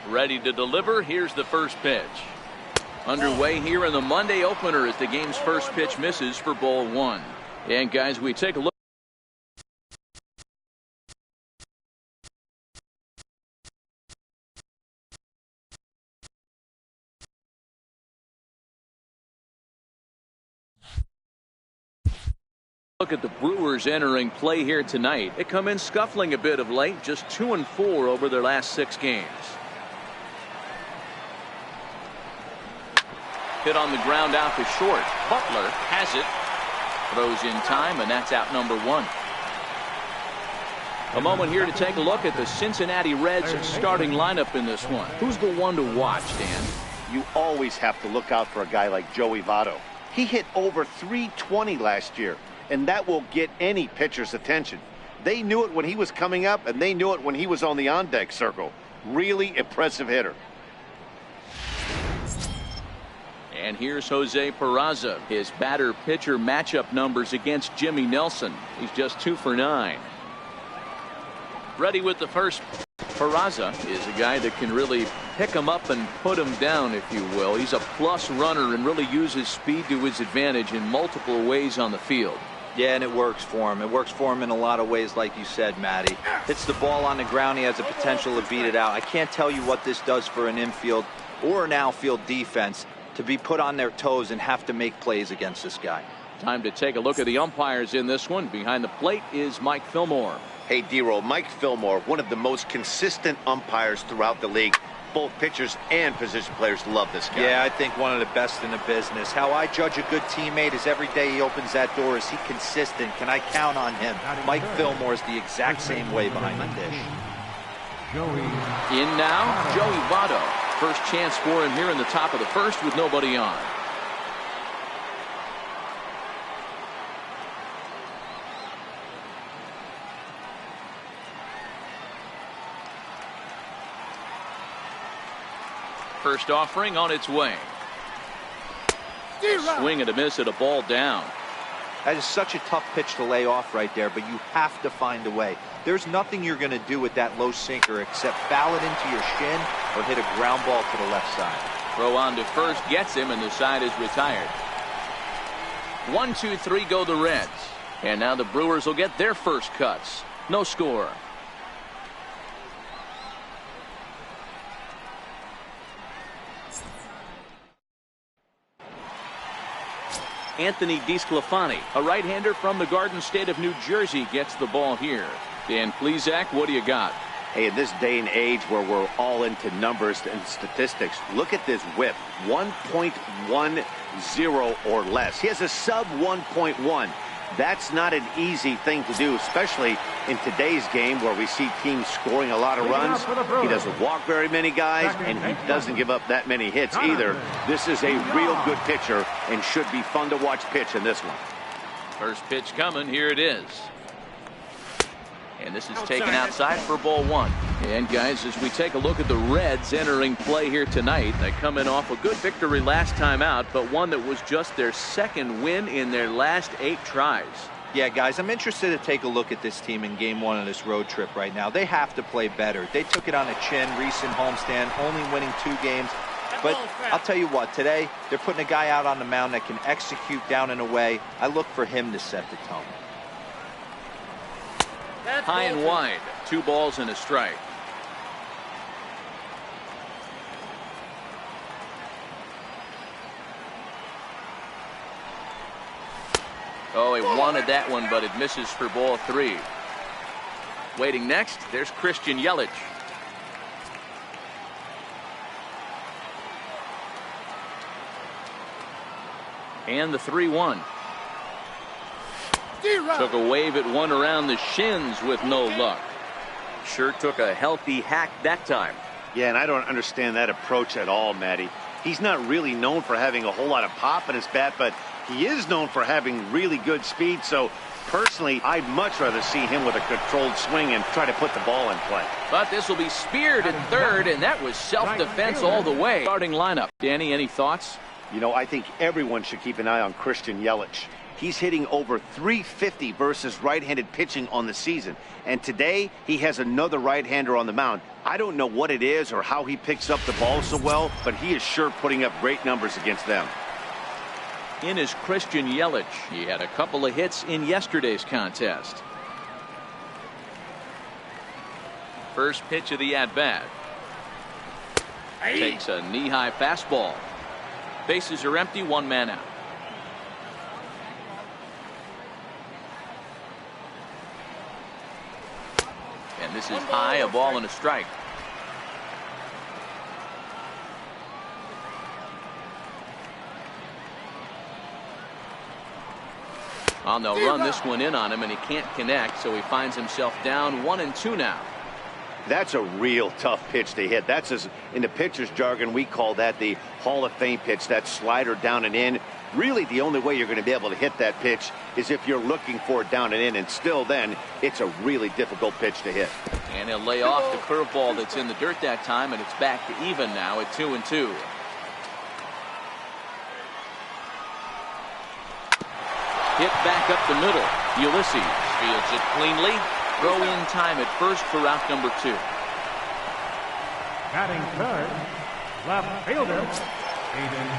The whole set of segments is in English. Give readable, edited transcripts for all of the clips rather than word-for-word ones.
Ready to deliver. Here's the first pitch. Underway here in the Monday opener as the game's first pitch misses for ball one. And guys, we take a look. Look at the Brewers entering play here tonight. They come in scuffling a bit of late, just 2-4 over their last 6 games. Hit on the ground out to short. Butler has it. Throws in time, and that's out number 1. A moment here to take a look at the Cincinnati Reds starting lineup in this one. Who's the one to watch, Dan? You always have to look out for a guy like Joey Votto. He hit over .320 last year, and that will get any pitcher's attention. They knew it when he was coming up, and they knew it when he was on the on-deck circle. Really impressive hitter. And here's Jose Peraza. His batter-pitcher matchup numbers against Jimmy Nelson. He's just 2 for 9. Ready with the first. Peraza is a guy that can really pick him up and put him down, if you will. He's a plus runner and really uses speed to his advantage in multiple ways on the field. Yeah, and it works for him. It works for him in a lot of ways, like you said, Matty. Hits the ball on the ground. He has the potential to beat it out. I can't tell you what this does for an infield or an outfield defense to be put on their toes and have to make plays against this guy. Time to take a look at the umpires in this one. Behind the plate is Mike Fillmore. Hey, D-Roll, Mike Fillmore, one of the most consistent umpires throughout the league. Both pitchers and position players love this guy. Yeah, I think one of the best in the business. How I judge a good teammate is every day he opens that door. Is he consistent? Can I count on him? Mike Fillmore is the exact same way behind the dish. In now, Joey Votto. First chance for him here in the top of the first with nobody on. First offering on its way. Swing and a miss at a ball down. That is such a tough pitch to lay off right there, but you have to find a way. There's nothing you're going to do with that low sinker except foul it into your shin or hit a ground ball to the left side. Throw on to first gets him, and the side is retired. 1, 2, 3 go the Reds. And now the Brewers will get their first cuts. No score. Anthony DeSclafani, a right-hander from the Garden State of New Jersey, gets the ball here. Dan Plesac, what do you got? Hey, in this day and age where we're all into numbers and statistics, look at this whip. 1.10 or less. He has a sub 1.1. That's not an easy thing to do, especially in today's game where we see teams scoring a lot of runs. He doesn't walk very many guys, and he doesn't give up that many hits either. This is a real good pitcher and should be fun to watch pitch in this one. First pitch coming. Here it is. And this is taken outside for ball 1. And guys, as we take a look at the Reds entering play here tonight, they come in off a good victory last time out, but one that was just their second win in their last 8 tries. Yeah, guys, I'm interested to take a look at this team in game 1 of this road trip right now. They have to play better. They took it on the chin, recent homestand, only winning 2 games. But I'll tell you what, today they're putting a guy out on the mound that can execute down and away. I look for him to set the tone. High and wide. 2 balls and a strike. Oh, he wanted that one, but it misses for ball 3. Waiting next, there's Christian Yelich. And the 3-1. Took a wave at one around the shins with no luck. Sure took a healthy hack that time. Yeah, and I don't understand that approach at all, Matty. He's not really known for having a whole lot of pop in his bat, but he is known for having really good speed. So personally, I'd much rather see him with a controlled swing and try to put the ball in play. But this will be speared at third, and that was self-defense all the way. Starting lineup. Danny, any thoughts? You know, I think everyone should keep an eye on Christian Yelich. he's hitting over .350 versus right-handed pitching on the season. And today, he has another right-hander on the mound. I don't know what it is or how he picks up the ball so well, but he is sure putting up great numbers against them. In is Christian Yelich. He had a couple of hits in yesterday's contest. First pitch of the at-bat. Takes a knee-high fastball. Bases are empty, one man out. And this is high, a ball and a strike. Well, they'll run this one in on him, and he can't connect, so he finds himself down 1-2 now. That's a real tough pitch to hit. That's, as in the pitcher's jargon, we call that the Hall of Fame pitch, that slider down and in. Really, the only way you're going to be able to hit that pitch is if you're looking for it down and in, and still then, it's a really difficult pitch to hit. And he'll lay off the curveball that's in the dirt that time, and it's back to even now at 2-2. Hit back up the middle. Ulysses fields it cleanly. Throw in time at first for out number 2. Batting third, left fielder, Aiden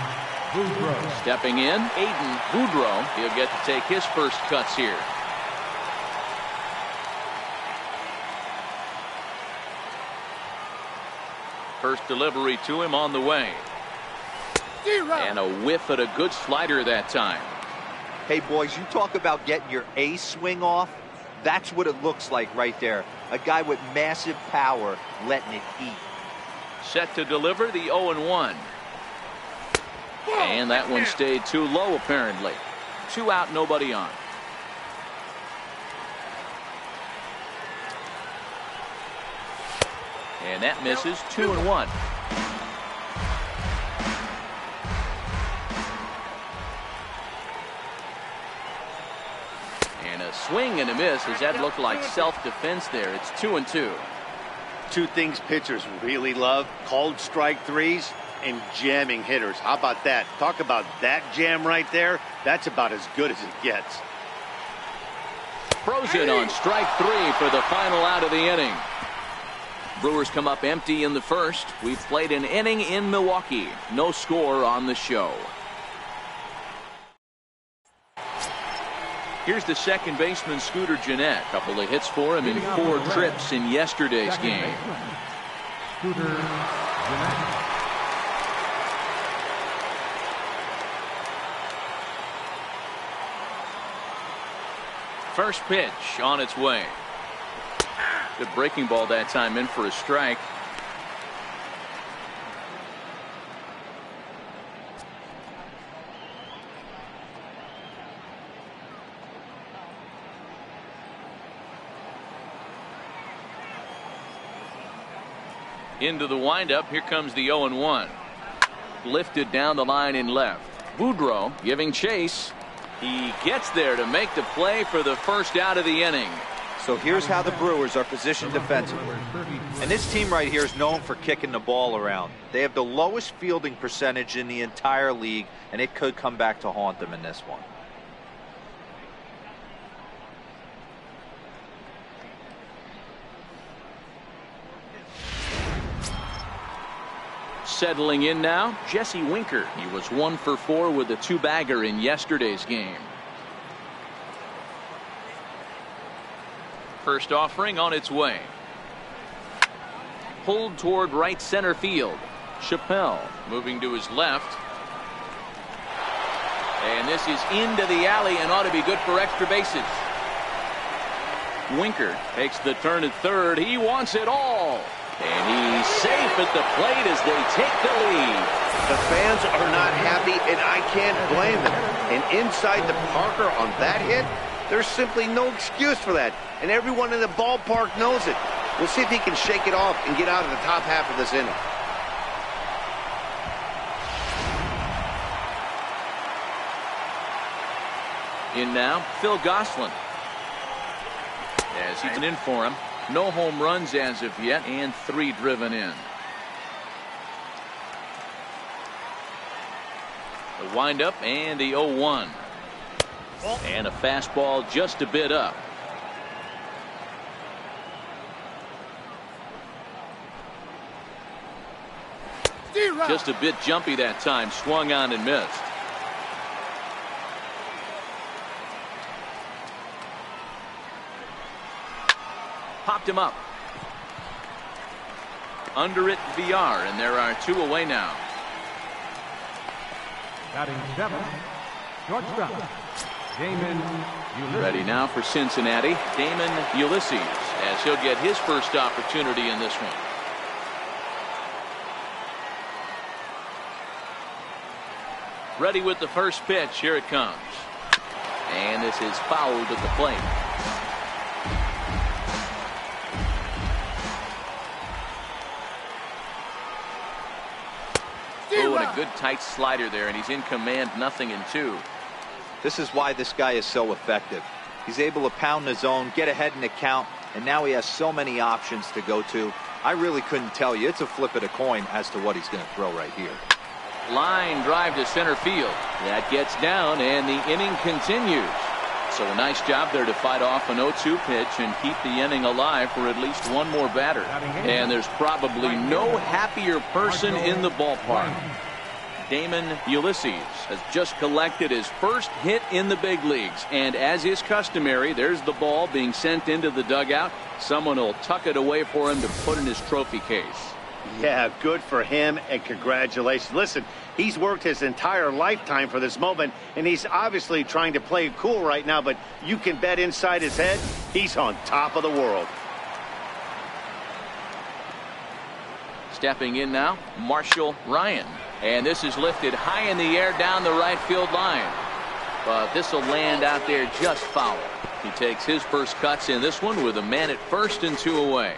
Boudreaux. Stepping in, Aiden Boudreaux. He'll get to take his first cuts here. First delivery to him on the way. And a whiff at a good slider that time. Hey, boys, you talk about getting your A swing off. That's what it looks like right there. A guy with massive power letting it eat. Set to deliver the 0-1. And that one stayed too low, apparently. 2 out, nobody on. And that misses. 2-1. And a swing and a miss, as that looked like self-defense there. It's 2-2. Two things pitchers really love: called strike threes and jamming hitters. How about that? Talk about that jam right there. That's about as good as it gets. Frozen on strike 3 for the final out of the inning. Brewers come up empty in the first. We've played an inning in Milwaukee. No score on the show. Here's the second baseman, Scooter Gennett. Couple of hits for him in 4 trips in yesterday's game. Scooter Gennett. First pitch on its way. Good breaking ball that time, in for a strike. Into the windup. Here comes the 0-1. Lifted down the line in left. Boudreaux giving chase. He gets there to make the play for the first out of the inning. So here's how the Brewers are positioned defensively. And this team right here is known for kicking the ball around. They have the lowest fielding percentage in the entire league, and it could come back to haunt them in this one. Settling in now, Jesse Winker. He was 1 for 4 with a 2-bagger in yesterday's game. First offering on its way. Pulled toward right center field. Chappelle moving to his left. And this is into the alley and ought to be good for extra bases. Winker takes the turn at third. He wants it all. And he's safe at the plate as they take the lead. The fans are not happy, and I can't blame them. And inside the Parker on that hit, there's simply no excuse for that. And everyone in the ballpark knows it. We'll see if he can shake it off and get out of the top half of this inning. In now, Phil Gosselin. As he's in for him. No home runs as of yet, and 3 driven in. The windup and the 0-1. And a fastball just a bit up. Just a bit jumpy that time. Swung on and missed. Popped him up. Under it, VR, and there are 2 away now. Batting 7, shortstop, Damon Ulysses. Ready now for Cincinnati, Damon Ulysses, as he'll get his first opportunity in this one. Ready with the first pitch. Here it comes. And this is fouled at the plate. Oh, and a good tight slider there, and he's in command, 0-2. This is why this guy is so effective. He's able to pound the zone, get ahead in the count, and now he has so many options to go to. I really couldn't tell you. It's a flip of the coin as to what he's going to throw right here. Line drive to center field. That gets down, and the inning continues. So a nice job there to fight off an 0-2 pitch and keep the inning alive for at least one more batter. And there's probably no happier person in the ballpark. Damon Ulysses has just collected his first hit in the big leagues. And as is customary, there's the ball being sent into the dugout. Someone will tuck it away for him to put in his trophy case. Yeah, good for him, and congratulations. Listen, he's worked his entire lifetime for this moment, and he's obviously trying to play it cool right now, but you can bet inside his head, he's on top of the world. Stepping in now, Marshall Ryan. And this is lifted high in the air down the right field line. But this will land out there just foul. He takes his first cuts in this one with a man at first and 2 away.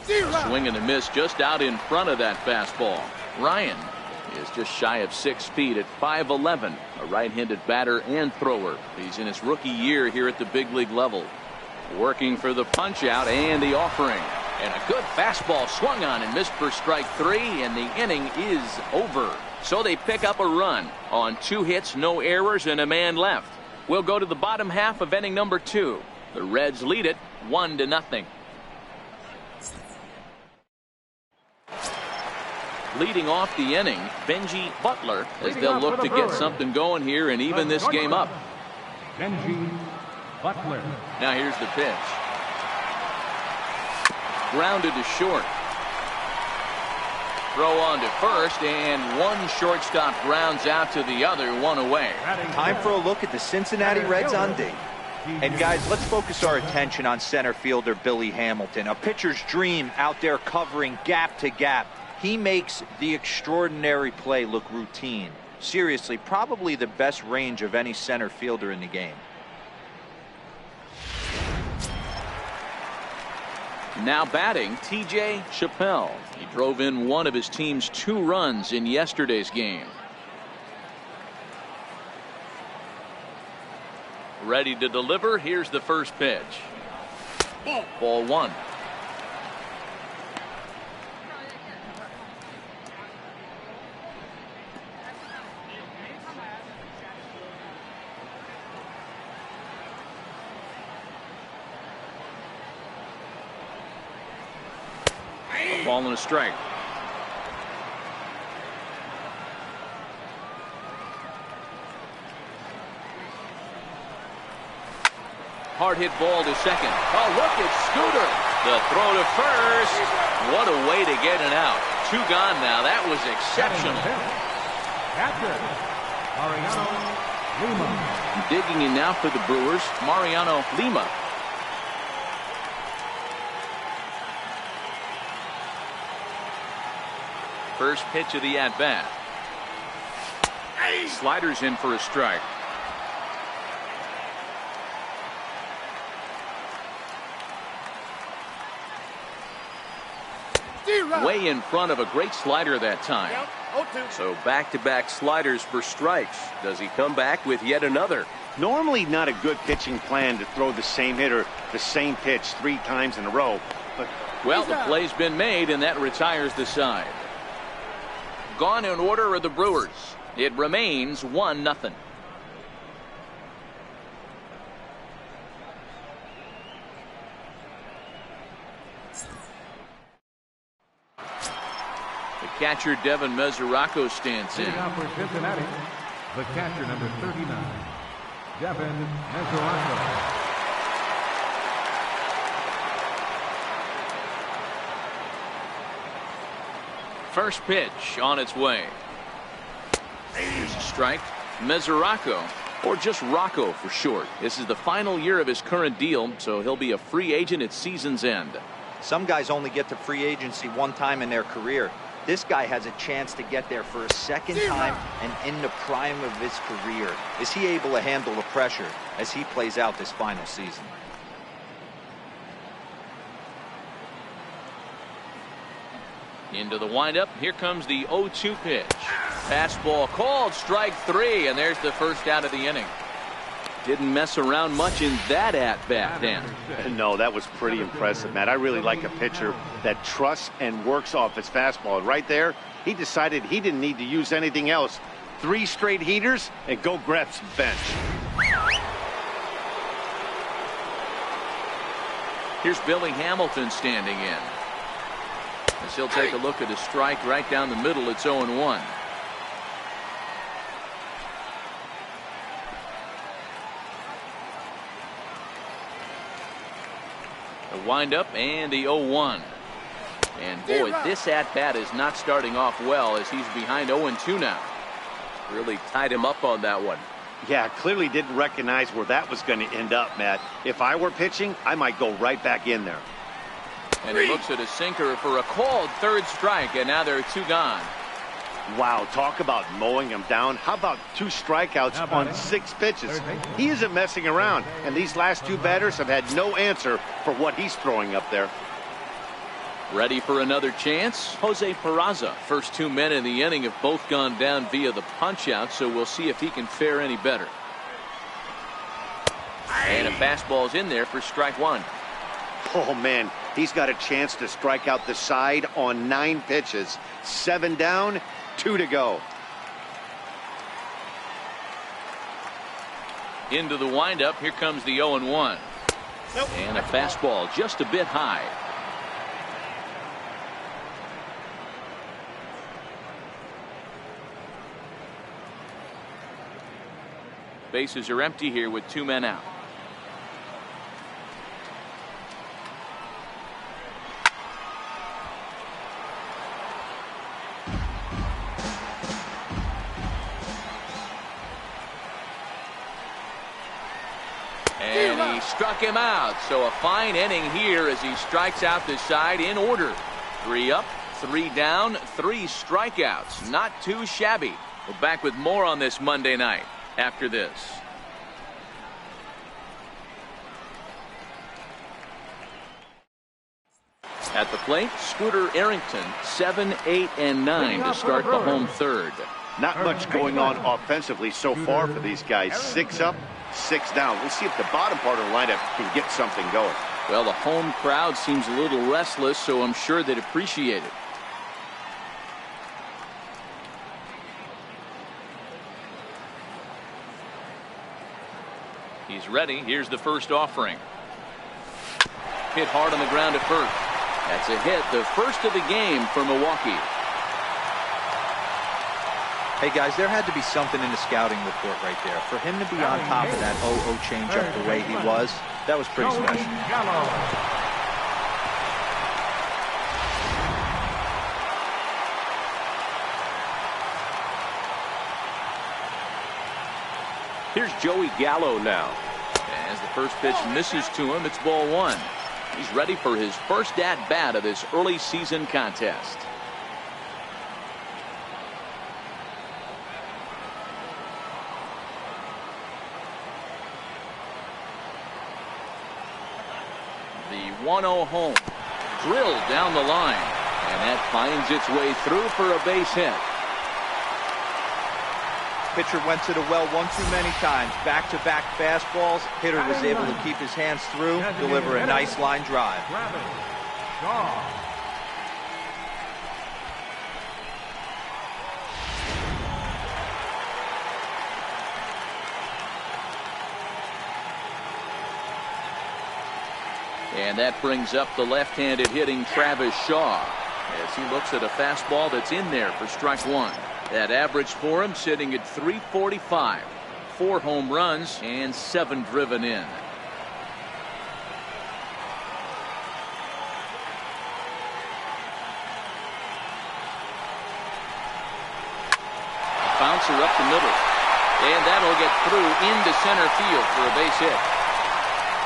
A swing and a miss just out in front of that fastball. Ryan is just shy of 6 feet at 5'11", a right-handed batter and thrower. He's in his rookie year here at the big league level. Working for the punch out and the offering. And a good fastball swung on and missed for strike 3, and the inning is over. So they pick up a run on 2 hits, no errors, and a man left. We'll go to the bottom half of inning number 2. The Reds lead it 1-0. Leading off the inning, Benji Butler, as they'll look to get something going here and even this game up. Benji Butler. Now here's the pitch. Grounded to short. Throw on to first, and one shortstop grounds out to the other, 1 away. Time for a look at the Cincinnati Reds on D. And guys, let's focus our attention on center fielder Billy Hamilton, a pitcher's dream out there covering gap to gap. He makes the extraordinary play look routine. Seriously, probably the best range of any center fielder in the game. Now batting, TJ Chappelle. He drove in one of his team's 2 runs in yesterday's game. Ready to deliver. Here's the first pitch. Ball 1. Ball and a strike. Hard hit ball to second. Oh, look at Scooter. The throw to first. What a way to get it out. 2 gone now. That was exceptional. Catcher, Mariano Lima. Digging in now for the Brewers, Mariano Lima. First pitch of the at-bat. Sliders in for a strike. Way in front of a great slider that time. So back-to-back sliders for strikes. Does he come back with yet another? Normally not a good pitching plan to throw the same hitter the same pitch 3 times in a row, but Well, the play's been made, and that retires the side. Gone in order are the Brewers. It remains 1-0. The catcher, Devin Mesoraco, stands in. Now for Cincinnati, the catcher, number 39, Devin Mesoraco. First pitch on its way. Here's a strike. Mesoraco, or just Rocco for short. This is the final year of his current deal, so he'll be a free agent at season's end. Some guys only get to free agency one time in their career. This guy has a chance to get there for a second time and in the prime of his career. Is he able to handle the pressure as he plays out this final season? Into the windup. Here comes the 0-2 pitch. Fastball called, strike 3, and there's the first out of the inning. Didn't mess around much in that at-bat, Dan. No, that was pretty impressive, Matt. I really like a pitcher that trusts and works off his fastball. And right there, he decided he didn't need to use anything else. 3 straight heaters and go grab some bench. Here's Billy Hamilton standing in. As he'll take a look at a strike right down the middle. It's 0-1. The windup and the 0-1. And boy, this at-bat is not starting off well as he's behind 0-2 now. Really tied him up on that one. Yeah, clearly didn't recognize where that was going to end up, Matt. If I were pitching, I might go right back in there. And he looks at a sinker for a called third strike, and now there are 2 gone. Wow, talk about mowing him down. How about 2 strikeouts on 6 pitches? He isn't messing around, and these last 2 batters have had no answer for what he's throwing up there. Ready for another chance? Jose Peraza. First 2 men in the inning have both gone down via the punch-out, so we'll see if he can fare any better. And a fastball's in there for strike 1. Oh, man, he's got a chance to strike out the side on 9 pitches. 7 down, 2 to go. Into the windup. Here comes the 0-1. And a fastball just a bit high. Bases are empty here with 2 men out. And he struck him out. So a fine inning here as he strikes out the side in order. 3 up, 3 down, 3 strikeouts. Not too shabby. We're back with more on this Monday night after this. At the plate, Scooter Arrington, 7, 8, and 9 to start the home third. Not much going on offensively so far for these guys. 6 up, 6 down. We'll see if the bottom part of the lineup can get something going. Well, the home crowd seems a little restless, so I'm sure they'd appreciate it. He's ready. Here's the first offering. Hit hard on the ground at first. That's a hit, the first of the game for Milwaukee. Hey guys, there had to be something in the scouting report right there. For him to be on top of that 0-0 changeup the way he was, that was pretty special. Here's Joey Gallo now. As the first pitch misses to him, it's ball 1. He's ready for his first at-bat of this early season contest. The 1-0 home. Drilled down the line. And that finds its way through for a base hit. Pitcher went to the well one too many times. Back-to-back fastballs. Hitter was able to keep his hands through, deliver a nice line drive. Shaw. And that brings up the left-handed hitting Travis Shaw as he looks at a fastball that's in there for strike one. That average for him sitting at 345. 4 home runs and 7 driven in. Bouncer up the middle. And that'll get through into center field for a base hit.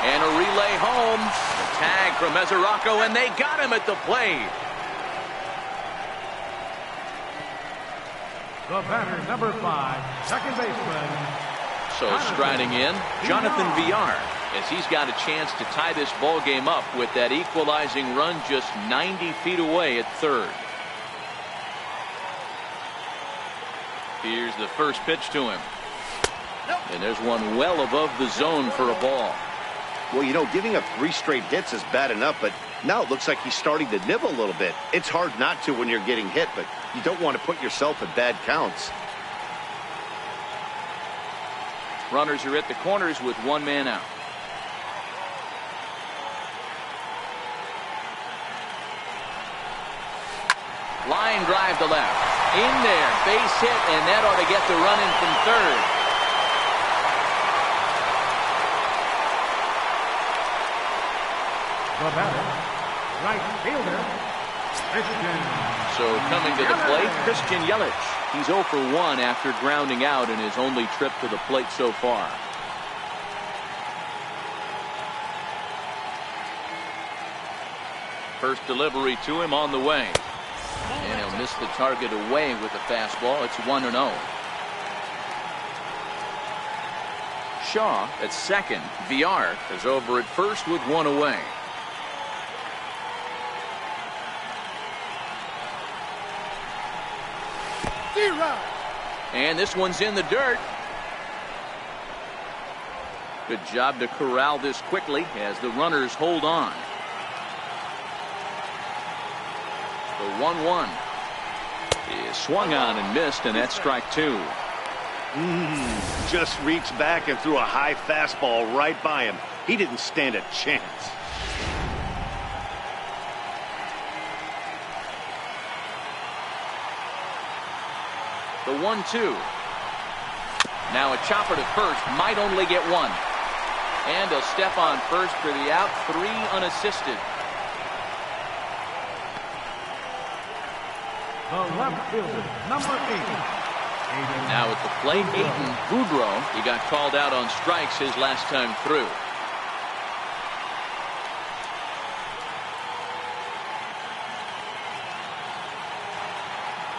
And a relay home. The tag from Mesoraco, and they got him at the plate. The batter, number 5, second baseman. So striding in, Jonathan Villar, as he's got a chance to tie this ball game up with that equalizing run just 90 feet away at third. Here's the first pitch to him. And there's one well above the zone for a ball. Well, you know, giving up 3 straight hits is bad enough, but now it looks like he's starting to nibble a little bit. It's hard not to when you're getting hit, but you don't want to put yourself in bad counts. Runners are at the corners with 1 man out. Line drive to left. In there, base hit, and that ought to get the run in from third. The batter, right fielder, Christian. So coming to the plate, Christian Yelich. He's 0 for 1 after grounding out in his only trip to the plate so far. First delivery to him on the way. And he'll miss the target away with the fastball. It's 1-0. Shaw at second. Villar is over at first with 1 away. And this one's in the dirt. Good job to corral this quickly as the runners hold on. The 1-1 is swung on and missed, and that's strike 2. Just reached back and threw a high fastball right by him. He didn't stand a chance. The 1-2. Now a chopper to first, might only get 1. And he'll step on first for the out, 3 unassisted. The left fielder, number 8. Now at the plate, Aiton Boudreau. He got called out on strikes his last time through.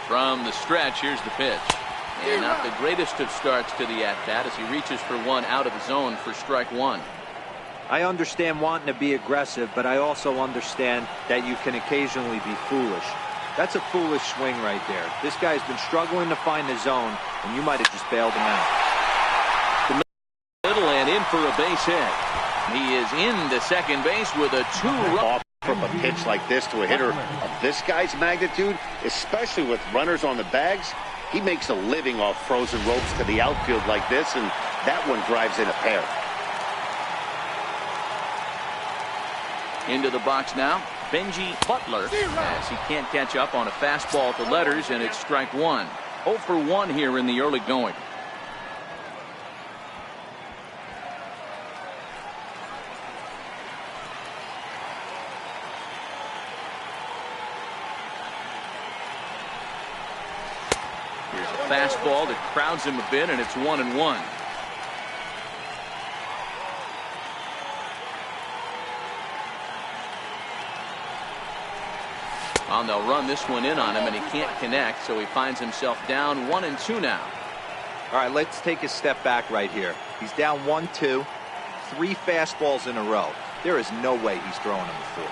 From the stretch, here's the pitch. And not the greatest of starts to the at-bat as he reaches for 1 out of the zone for strike 1. I understand wanting to be aggressive, but I also understand that you can occasionally be foolish. That's a foolish swing right there. This guy's been struggling to find the zone, and you might have just bailed him out. The middle and in for a base hit. He is into second base with a 2-run. From a pitch like this to a hitter of this guy's magnitude, especially with runners on the bags, he makes a living off frozen ropes to the outfield like this, and that one drives in a pair. Into the box now, Benji Butler, as he can't catch up on a fastball at the letters, and it's strike 1. 0 for 1 here in the early going. Here's a fastball that crowds him a bit, and it's 1-1. Well, they'll run this one in on him, and he can't connect, so he finds himself down 1-2 now. All right, let's take a step back right here. He's down 1-2, 3 fastballs in a row. There is no way he's throwing him a 4.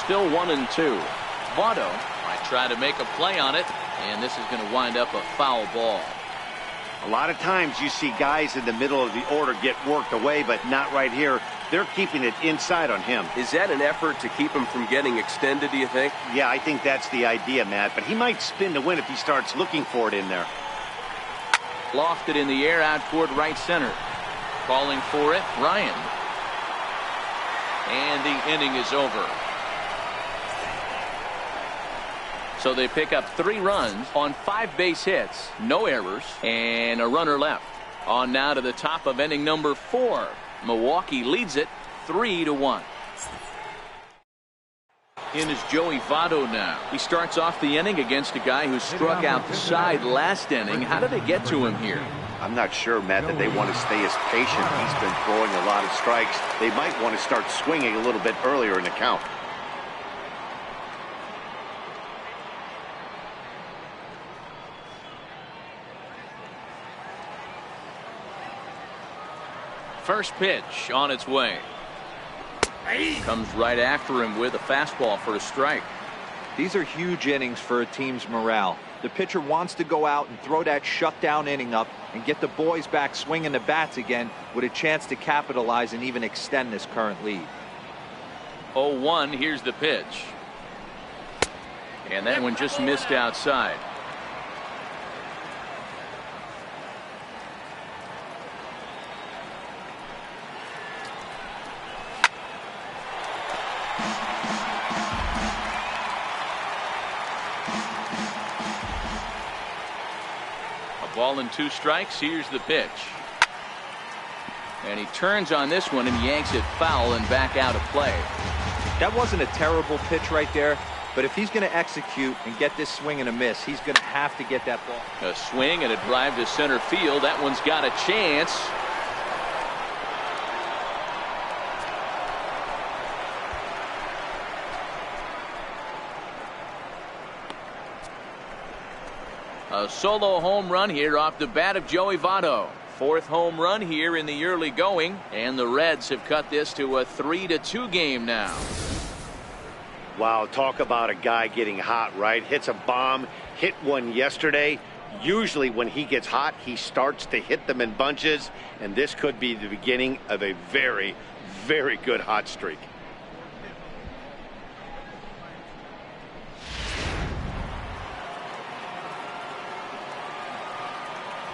Still 1-2. Votto might try to make a play on it, and this is going to wind up a foul ball. A lot of times you see guys in the middle of the order get worked away, but not right here. They're keeping it inside on him. Is that an effort to keep him from getting extended, do you think? Yeah, I think that's the idea, Matt. But he might spin to win if he starts looking for it in there. Lofted in the air out toward right center. Calling for it, Ryan. And the inning is over. So they pick up 3 runs on 5 base hits, no errors, and a runner left. On now to the top of inning number 4. Milwaukee leads it 3-1. In is Joey Votto now. He starts off the inning against a guy who struck out the side last inning. How did they get to him here? I'm not sure, Matt, that they want to stay as patient. He's been throwing a lot of strikes. They might want to start swinging a little bit earlier in the count. First pitch on its way. Comes right after him with a fastball for a strike. These are huge innings for a team's morale. The pitcher wants to go out and throw that shutdown inning up and get the boys back swinging the bats again with a chance to capitalize and even extend this current lead. 0-1, here's the pitch. And that one just missed outside. Ball and 2 strikes. Here's the pitch. And he turns on this one and yanks it foul and back out of play. That wasn't a terrible pitch right there, but if he's going to execute and get this swing and a miss, he's going to have to get that ball. A swing and a drive to center field. That one's got a chance. A solo home run here off the bat of Joey Votto. 4th home run here in the early going, and the Reds have cut this to a 3-2 game now. Wow, talk about a guy getting hot, right? Hits a bomb, hit one yesterday. Usually when he gets hot, he starts to hit them in bunches, and this could be the beginning of a very, very good hot streak.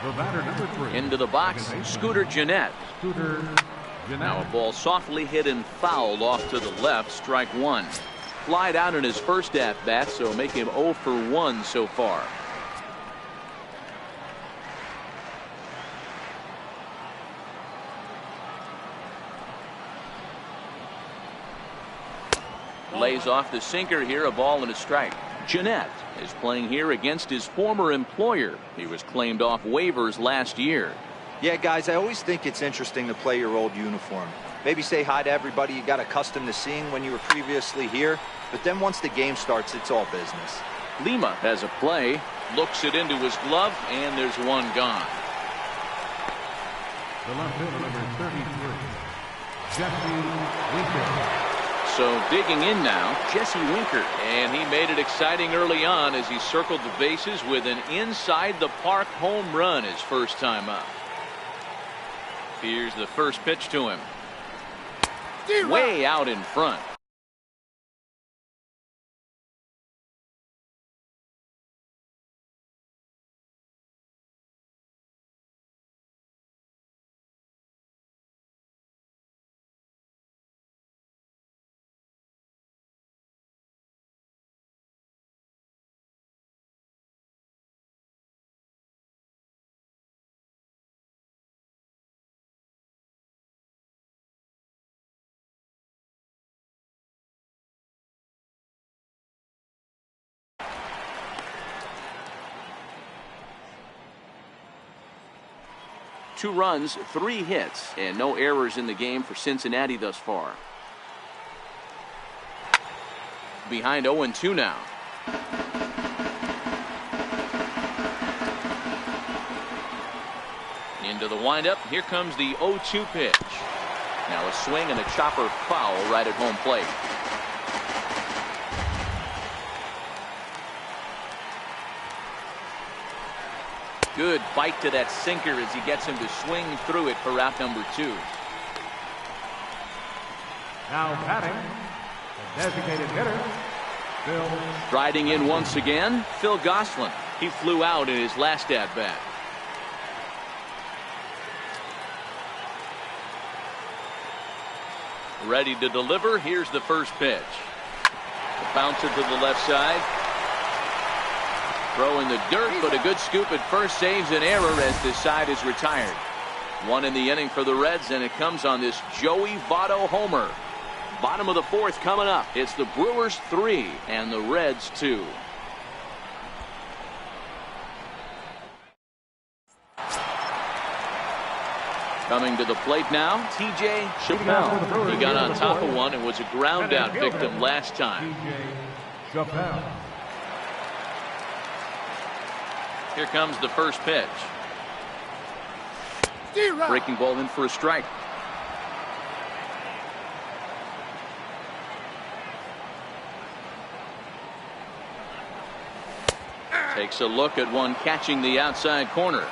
The batter, number 3. Into the box, Scooter Gennett. Now a ball softly hit and fouled off to the left, strike 1. Flied out in his first at bat, so make him 0 for 1 so far. Lays off the sinker here, a ball and a strike. Gennett is playing here against his former employer. He was claimed off waivers last year. Yeah, guys, I always think it's interesting to play your old uniform. Maybe say hi to everybody you got accustomed to seeing when you were previously here, but then once the game starts, it's all business. Lima has a play, looks it into his glove, and there's one gone. The left fielder, number 33, Jesse Winker. So digging in now, Jesse Winker, and he made it exciting early on as he circled the bases with an inside the park home run his first time up. Here's the first pitch to him. Way out in front. Two runs, 3 hits, and no errors in the game for Cincinnati thus far. Behind 0-2 now. Into the windup. Here comes the 0-2 pitch. Now a swing and a chopper foul right at home plate. Good bite to that sinker as he gets him to swing through it for out number 2. Now batting, the designated hitter, Phil. Riding in once again, Phil Gosselin. He flew out in his last at-bat. Ready to deliver. Here's the first pitch. The bouncer to the left side. Throw in the dirt, but a good scoop at first saves an error as this side is retired. 1 in the inning for the Reds, and it comes on this Joey Votto homer. Bottom of the 4th coming up. It's the Brewers 3 and the Reds 2. Coming to the plate now, TJ Chappelle. He got on top of one and was a ground out victim last time. Here comes the first pitch. Breaking ball in for a strike. Takes a look at one catching the outside corner.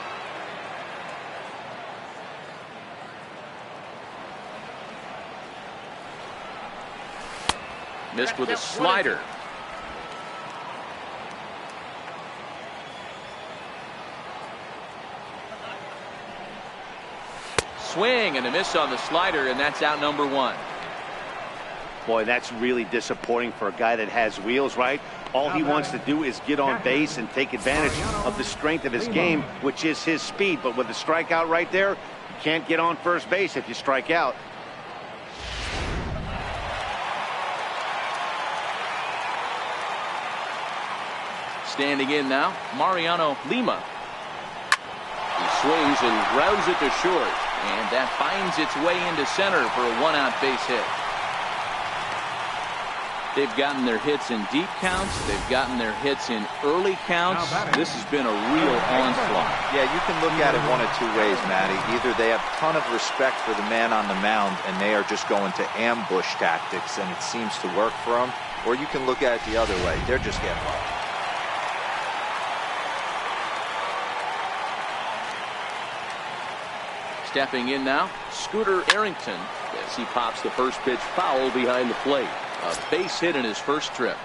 Missed with a slider. Swing and a miss on the slider, and that's out number 1. Boy, that's really disappointing for a guy that has wheels, right? All he wants to do is get on base and take advantage of the strength of his game, which is his speed. But with a strikeout right there, you can't get on first base if you strike out. Standing in now, Mariano Lima. He swings and grounds it to short, and that finds its way into center for a 1-out base hit. They've gotten their hits in deep counts. They've gotten their hits in early counts. This has been a real onslaught. Yeah, you can look at it one of 2 ways, Matty. Either they have a ton of respect for the man on the mound and they are just going to ambush tactics and it seems to work for them, or you can look at it the other way. They're just getting low. Stepping in now, Scooter Arrington as he pops the first pitch foul behind the plate. A base hit in his first trip.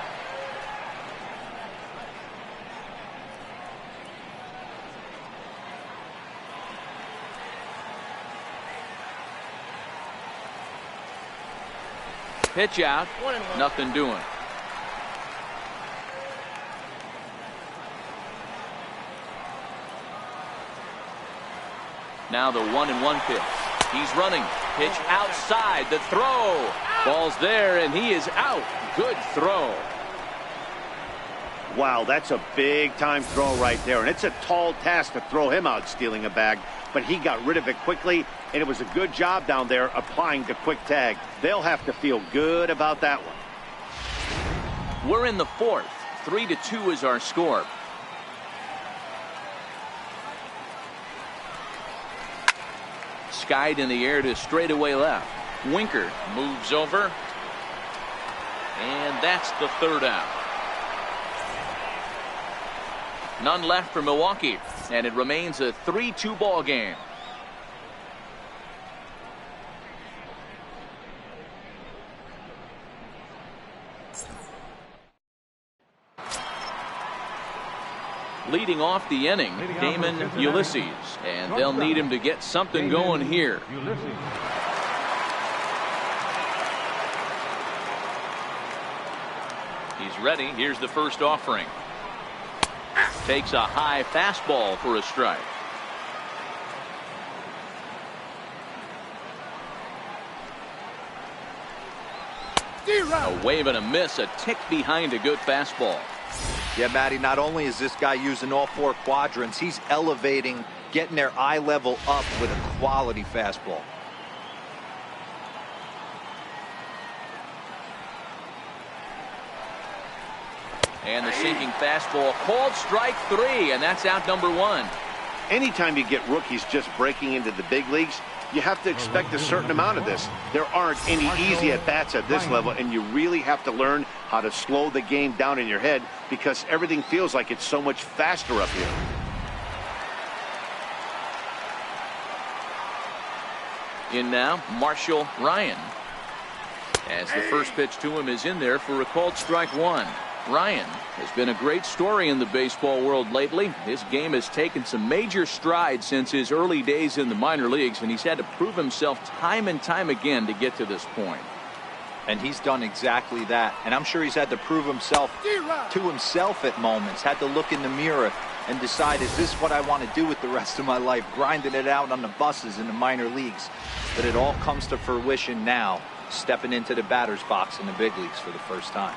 Pitch out, 1-1. Nothing doing. Now the 1-1 pitch. He's running. Pitch outside. The throw. Ball's there, and he is out. Good throw. Wow, that's a big-time throw right there. And it's a tall task to throw him out stealing a bag. But he got rid of it quickly, and it was a good job down there applying the quick tag. They'll have to feel good about that one. We're in the 4th. 3-2 is our score. Skied in the air to straightaway left. Winker moves over. And that's the 3rd out. None left for Milwaukee. And it remains a 3-2 ball game. Leading off the inning, Damon Ulysses, and they'll need him to get something going here. He's ready. Here's the first offering. Takes a high fastball for a strike. A wave and a miss, a tick behind a good fastball. Yeah, Matty, not only is this guy using all 4 quadrants, he's elevating, getting their eye level up with a quality fastball. And the sinking fastball called strike 3, and that's out number 1. Anytime you get rookies just breaking into the big leagues, you have to expect a certain amount of this. There aren't any easy at-bats at this level, and you really have to learn how to slow the game down in your head because everything feels like it's so much faster up here. In now, Marshall Ryan. As the first pitch to him is in there for a called strike one. Ryan has been a great story in the baseball world lately. His game has taken some major strides since his early days in the minor leagues, and he's had to prove himself time and time again to get to this point. And he's done exactly that. And I'm sure he's had to prove himself to himself at moments. Had to look in the mirror and decide, is this what I want to do with the rest of my life? Grinding it out on the buses in the minor leagues. But it all comes to fruition now, stepping into the batter's box in the big leagues for the first time.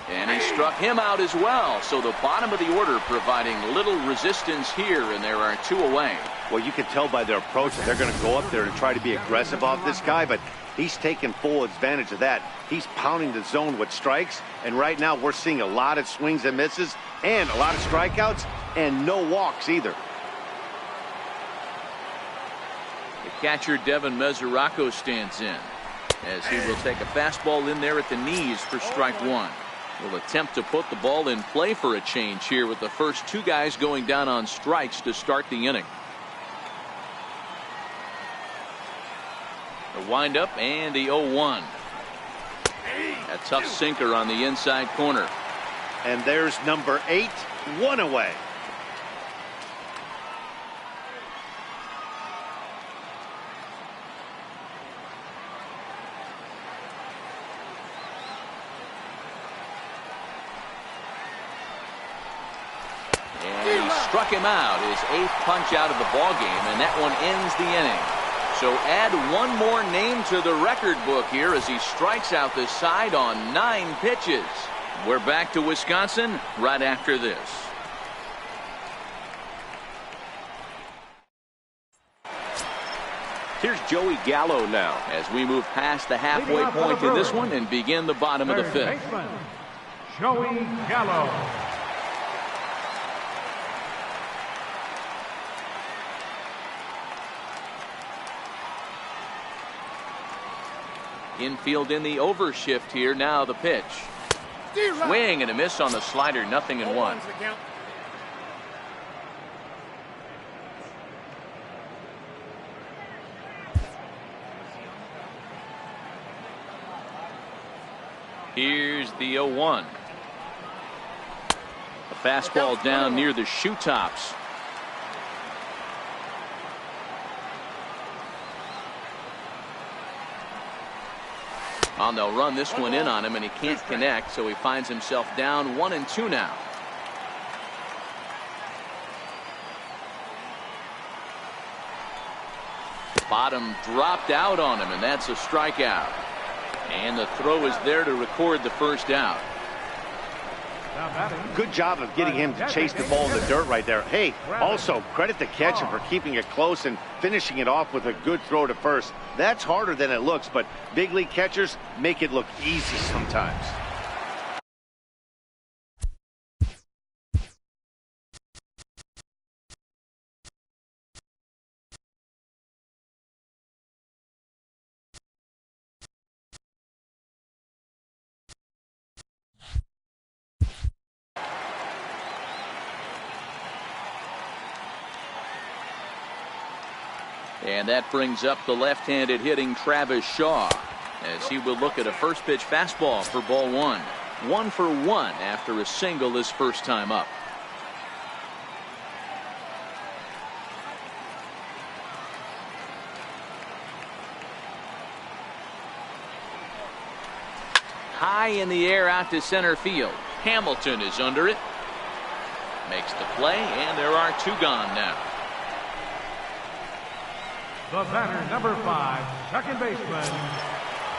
And he struck him out as well. So the bottom of the order providing little resistance here, and there are two away. Well, you can tell by their approach that they're going to go up there and try to be aggressive off this guy, but he's taking full advantage of that. He's pounding the zone with strikes, and right now we're seeing a lot of swings and misses and a lot of strikeouts and no walks either. The catcher Devin Mesoraco stands in as he will take a fastball in there at the knees for strike one. Will attempt to put the ball in play for a change here with the first two guys going down on strikes to start the inning. The windup and the 0-1. A tough sinker on the inside corner. And there's number 8, 1 away. And he struck him out, his 8th punch out of the ball game, and that one ends the inning. So add one more name to the record book here as he strikes out the side on 9 pitches. We're back to Wisconsin right after this. Here's Joey Gallo now as we move past the halfway point in this one and begin the bottom of the 5th. Baseman, Joey Gallo. Infield in the overshift here. Now the pitch. Swing and a miss on the slider. 0-1. Here's the 0-1. A fastball down near the shoe tops. And they'll run this one in on him, and he can't connect, so he finds himself down 1-2 now. Bottom dropped out on him, and that's a strikeout. And the throw is there to record the first out. Good job of getting him to chase the ball in the dirt right there. Hey, also credit the catcher for keeping it close and finishing it off with a good throw to first. That's harder than it looks, but big league catchers make it look easy sometimes. And that brings up the left-handed hitting Travis Shaw as he will look at a first pitch fastball for ball 1. 1 for 1 after a single his first time up. High in the air out to center field. Hamilton is under it. Makes the play, and there are 2 gone now. The batter, number 5, second baseman,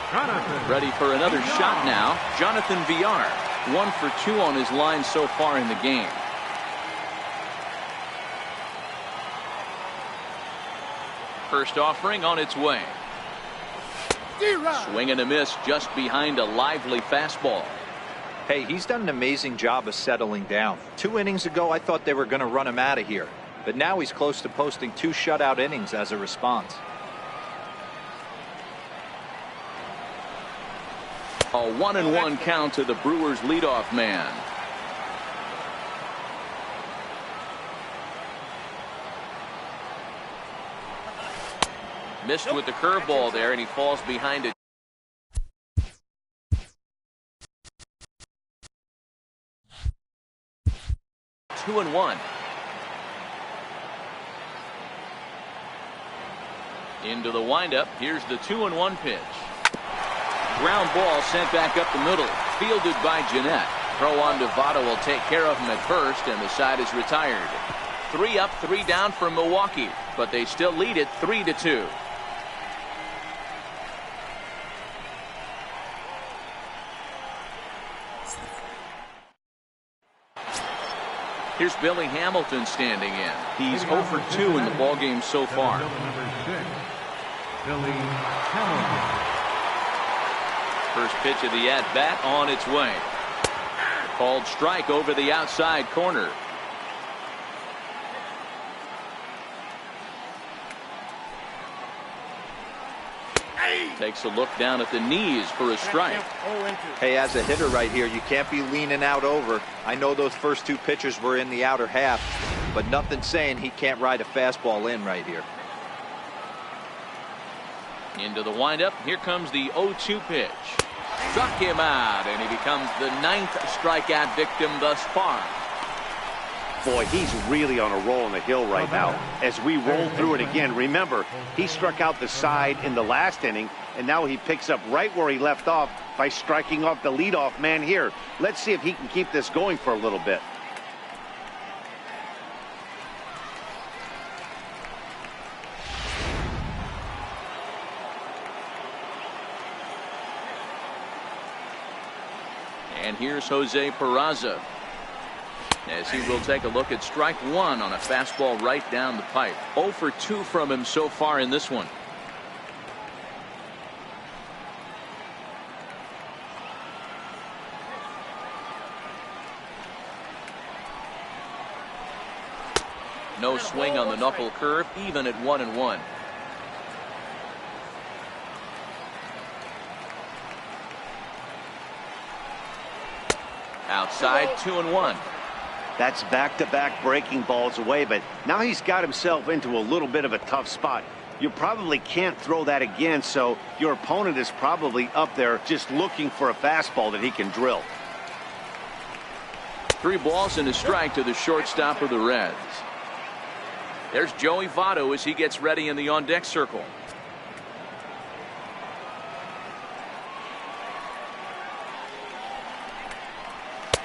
Jonathan. Ready for another shot now. Jonathan Villar, 1 for 2 on his line so far in the game. First offering on its way. Swing and a miss just behind a lively fastball. Hey, he's done an amazing job of settling down. 2 innings ago, I thought they were going to run him out of here. But now he's close to posting 2 shutout innings as a response. A 1-1 count to the Brewers leadoff man. Missed with the curveball there, and he falls behind it. Two and one. Into the windup. Here's the 2-1 pitch. Ground ball sent back up the middle. Fielded by Jeanette. Throw on to Votto will take care of him at first, and the side is retired. 3 up, 3 down for Milwaukee, but they still lead it 3-2. Here's Billy Hamilton standing in. He's 0 for 2 in the ballgame so far. Billy Hamilton. First pitch of the at-bat on its way. Called strike over the outside corner. Takes a look down at the knees for a strike. Hey, as a hitter right here, you can't be leaning out over. I know those first 2 pitches were in the outer half, but nothing saying he can't ride a fastball in right here. Into the windup. Here comes the 0-2 pitch. Struck him out, and he becomes the 9th strikeout victim thus far. Boy, he's really on a roll on the hill right now. As we roll through it again, remember, he struck out the side in the last inning, and now he picks up right where he left off by striking off the leadoff man here. Let's see if he can keep this going for a little bit. And here's Jose Peraza, as he will take a look at strike 1 on a fastball right down the pipe. 0 for 2 from him so far in this one. No swing on the knuckle curve, even at 1-1. Outside, 2-1. That's back-to-back breaking balls away, but now he's got himself into a little bit of a tough spot. You probably can't throw that again, so your opponent is probably up there just looking for a fastball that he can drill. 3 balls and a strike to the shortstop of the Reds. There's Joey Votto as he gets ready in the on-deck circle.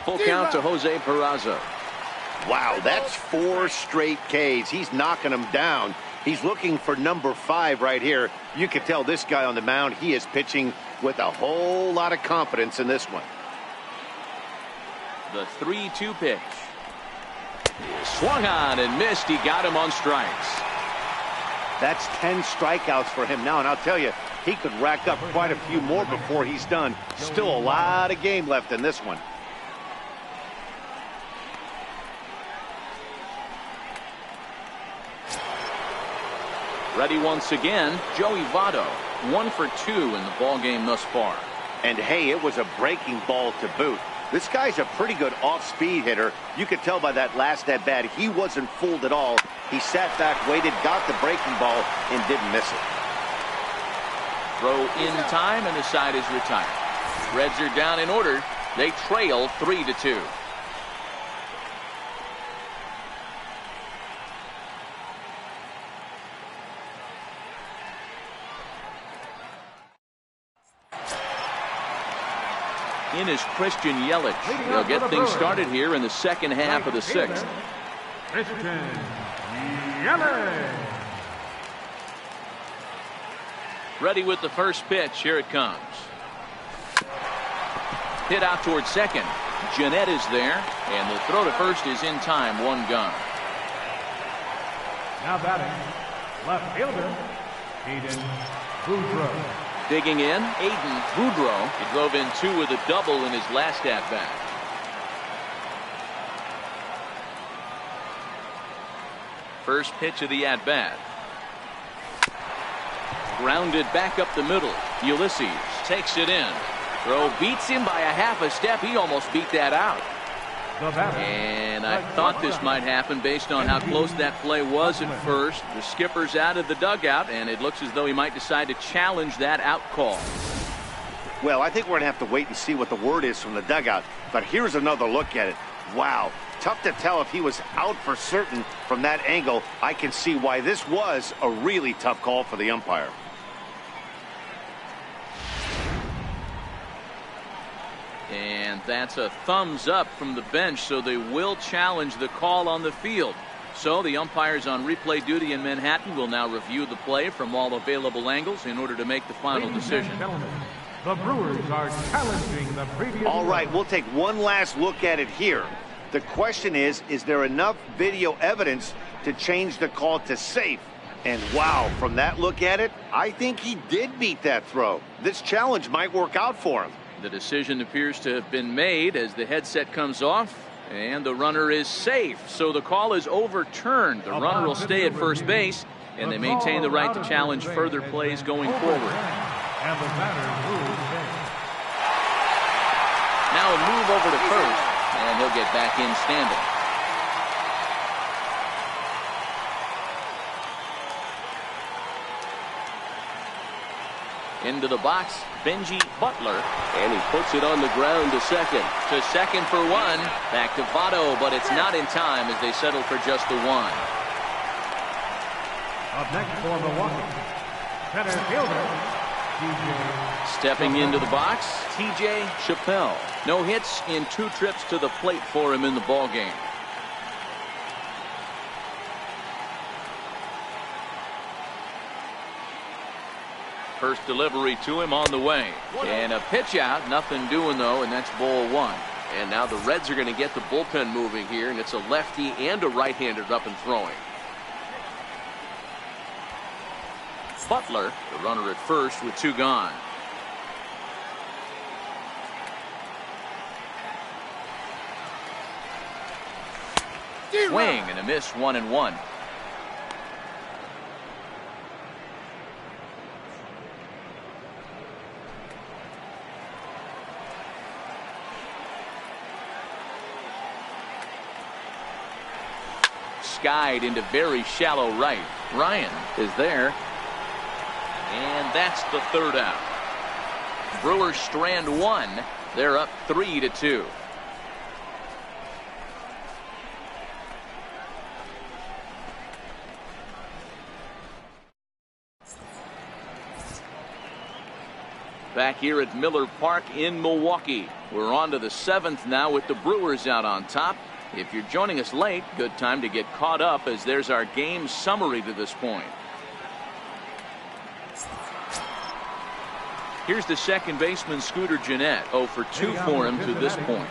Full count to Jose Peraza. Wow, that's 4 straight Ks. He's knocking them down. He's looking for number 5 right here. You can tell this guy on the mound, he is pitching with a whole lot of confidence in this one. The 3-2 pitch. Swung on and missed. He got him on strikes. That's 10 strikeouts for him now, and I'll tell you, he could rack up quite a few more before he's done. Still a lot of game left in this one. Ready once again, Joey Votto. 1 for 2 in the ballgame thus far. And hey, it was a breaking ball to boot. This guy's a pretty good off-speed hitter. You could tell by that last at-bat he wasn't fooled at all. He sat back, waited, got the breaking ball, and didn't miss it. Throw in time, and the side is retired. Reds are down in order. They trail 3-2. In is Christian Yelich. They'll get things started here in the second half of the 6th. Christian Yelich. Ready with the first pitch. Here it comes. Hit out towards second. Jeanette is there, and the throw to first is in time. 1 gone. Now batting, left fielder, Aiden Boudreaux. Digging in, Aiden Boudreaux. He drove in 2 with a double in his last at-bat. First pitch of the at-bat. Grounded back up the middle. Ulysses takes it in. Throw beats him by a half a step. He almost beat that out. The batter. And I thought this might happen based on how close that play was at first. The skipper's out of the dugout, and it looks as though he might decide to challenge that out call. Well, I think we're going to have to wait and see what the word is from the dugout. But here's another look at it. Wow. Tough to tell if he was out for certain from that angle. I can see why this was a really tough call for the umpire. And that's a thumbs up from the bench, so they will challenge the call on the field. So the umpires on replay duty in Manhattan will now review the play from all available angles in order to make the final decision. The Brewers are challenging the previous. All right, we'll take one last look at it here. The question is there enough video evidence to change the call to safe? And wow, from that look at it, I think he did beat that throw. This challenge might work out for him. The decision appears to have been made as the headset comes off, and the runner is safe. So the call is overturned. The runner will stay at first base, and they maintain the right to challenge further plays going forward. And the batter moves in. Now a move over to first, and he'll get back in standing. Into the box, Benji Butler. And he puts it on the ground to second. To second for one. Back to Votto, but it's not in time as they settle for just the one. Up next for Milwaukee, center fielder, TJ. Stepping into the box, TJ Chappelle. No hits in 2 trips to the plate for him in the ballgame. First delivery to him on the way. And a pitch out. Nothing doing, though, and that's ball 1. And now the Reds are going to get the bullpen moving here, and it's a lefty and a right-hander up and throwing. Butler, the runner at first with 2 gone. Swing and a miss, 1-1. Skied into very shallow right. Ryan is there. And that's the 3rd out. Brewers strand 1. They're up 3-2. Back here at Miller Park in Milwaukee. We're on to the 7th now with the Brewers out on top. If you're joining us late, good time to get caught up as there's our game summary to this point. Here's the second baseman, Scooter Gennett, 0 for 2 for him to this point.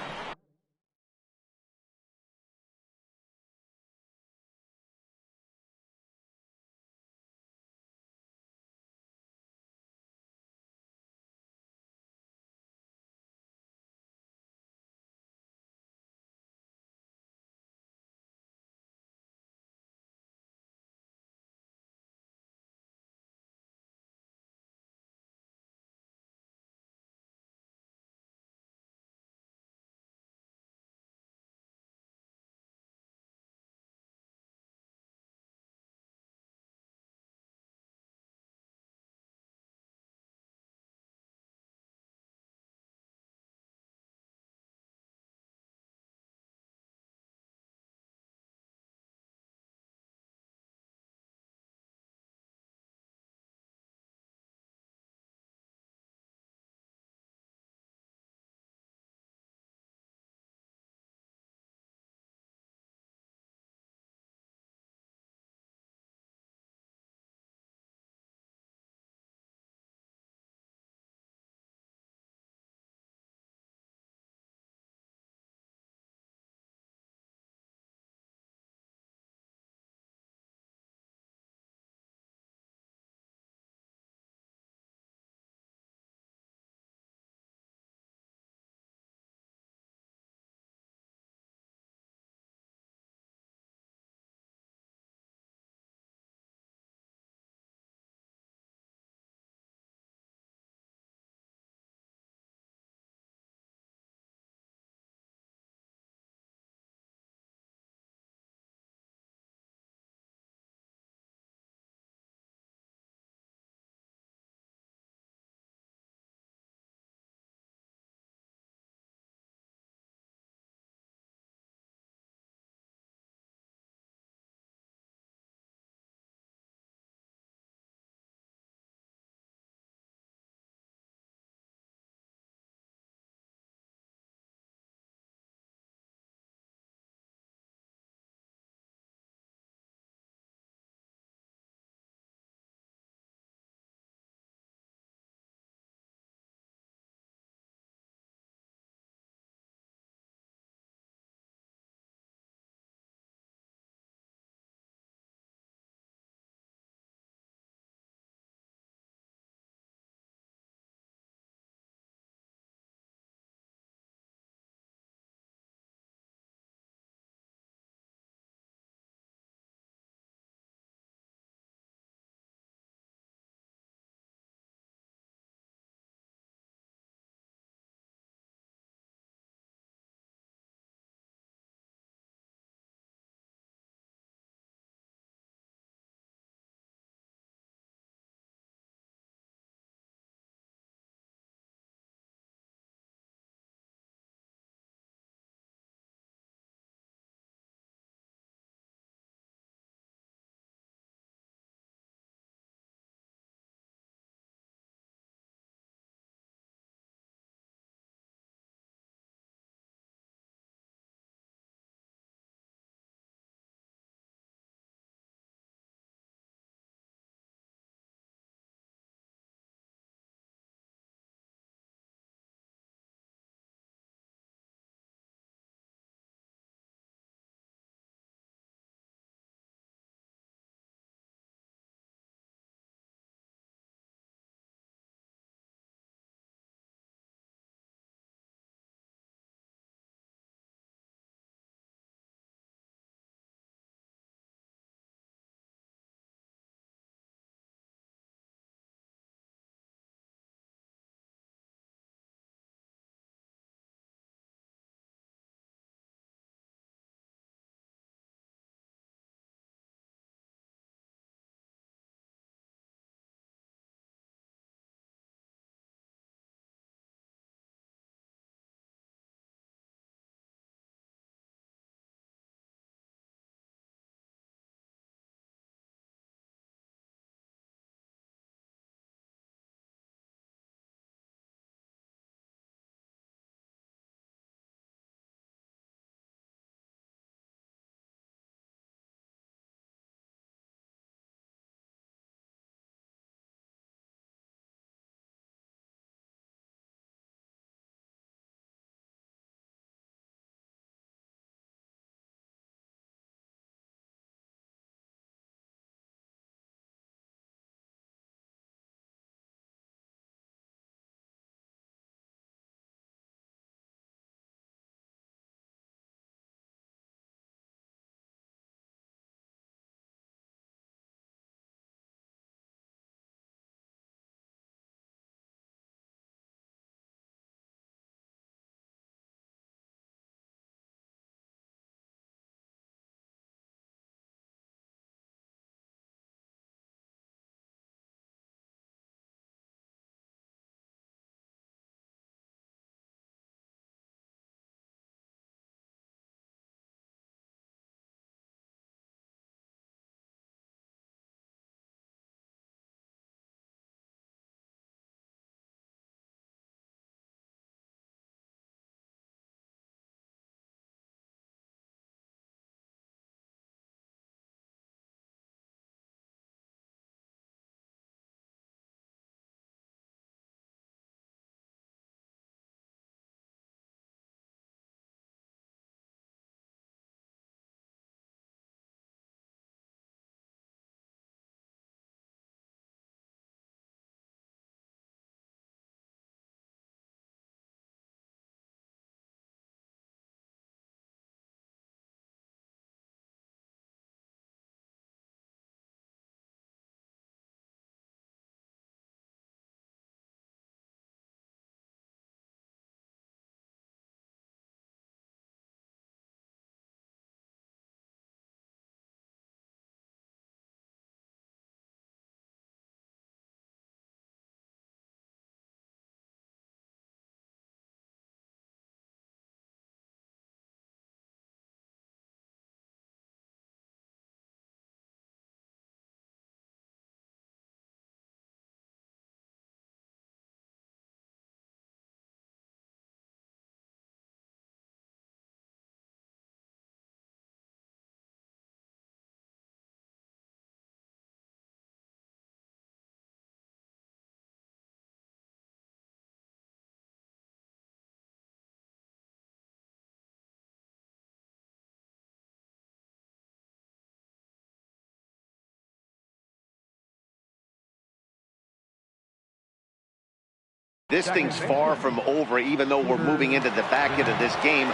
This thing's far from over, even though we're moving into the back end of this game.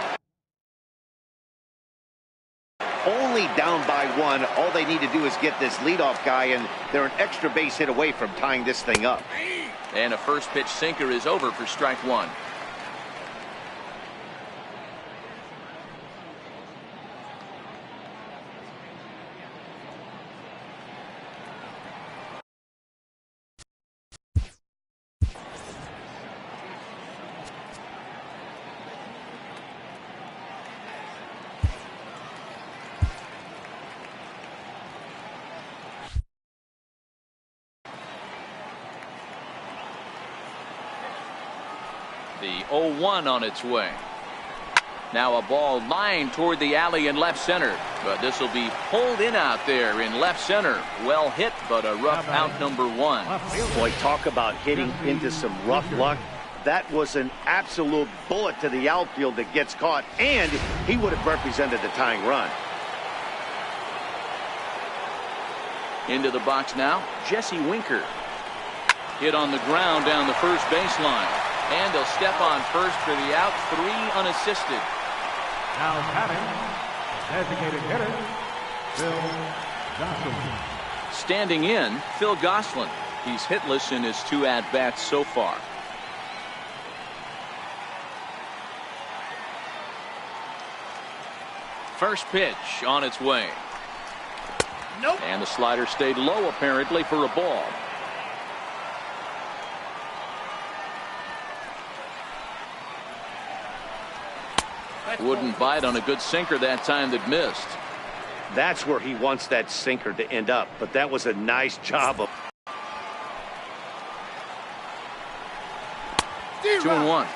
Only down by 1. All they need to do is get this leadoff guy, and they're an extra base hit away from tying this thing up. And a first pitch sinker is over for strike 1. The 0-1 on its way. Now a ball lined toward the alley in left center, but this will be pulled in out there in left center. Well hit, but a rough out number 1. Boy, talk about hitting into some rough luck. That was an absolute bullet to the outfield that gets caught, and he would have represented the tying run. Into the box now, Jesse Winker. Hit on the ground down the first baseline. And they'll step on first for the out. 3 unassisted. Now batting, designated hitter, Phil Gosselin. Standing in, Phil Gosselin. He's hitless in his 2 at-bats so far. First pitch on its way. Nope. And the slider stayed low apparently for a ball. Wouldn't bite on a good sinker that time that missed. That's where he wants that sinker to end up, but that was a nice job of 2-1.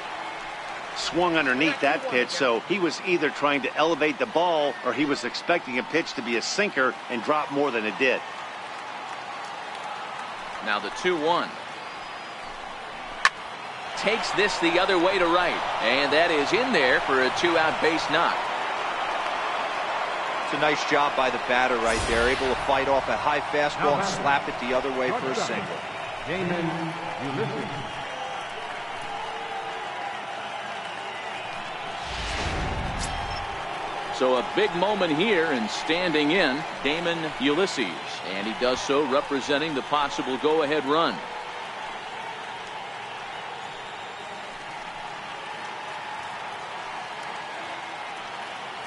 swung underneath that pitch, so he was either trying to elevate the ball or he was expecting a pitch to be a sinker and drop more than it did. Now the 2-1. Takes this the other way to right, and that is in there for a 2-out base knock. It's a nice job by the batter right there, able to fight off a high fastball and slap it the other way for a single. So a big moment here, and standing in, Damon Ulysses, and he does so representing the possible go-ahead run.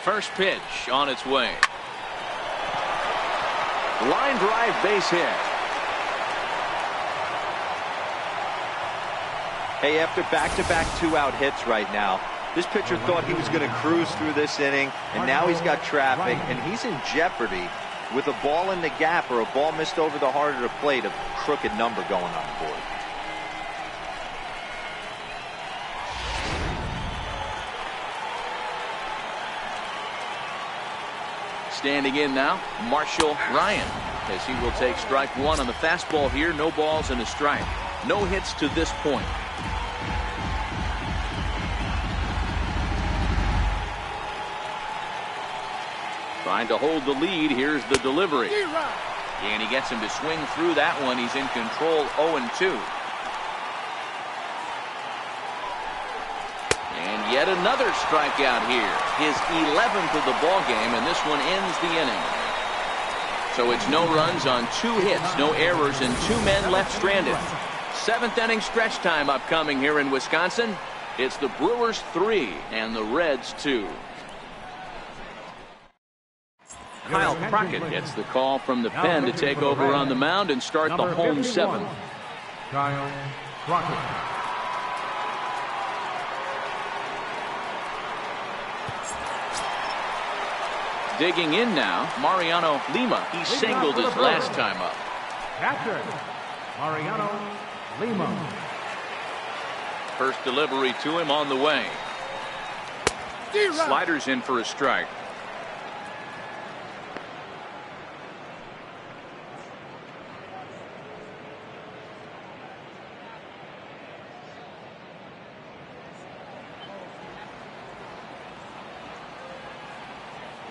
First pitch on its way. Line drive base hit. Hey, after back-to-back 2-out hits right now, this pitcher thought he was going to cruise through this inning, and now he's got traffic, and he's in jeopardy with a ball in the gap or a ball missed over the heart of the plate, a crooked number going on the board. Standing in now, Marshall Ryan, as he will take strike 1 on the fastball here. No balls and a strike. No hits to this point. Trying to hold the lead. Here's the delivery. And he gets him to swing through that one. He's in control, 0-2. And yet another strikeout here. His 11th of the ball game, and this one ends the inning. So it's no runs on 2 hits, no errors, and 2 men left stranded. 7th inning stretch time upcoming here in Wisconsin. It's the Brewers 3 and the Reds 2. Kyle Crockett gets the call from the pen to take over on the mound and start the home 7th. Kyle Crockett. Digging in now, Mariano Lima. He singled his last time up. Catcher, Mariano Lima. First delivery to him on the way. Sliders in for a strike.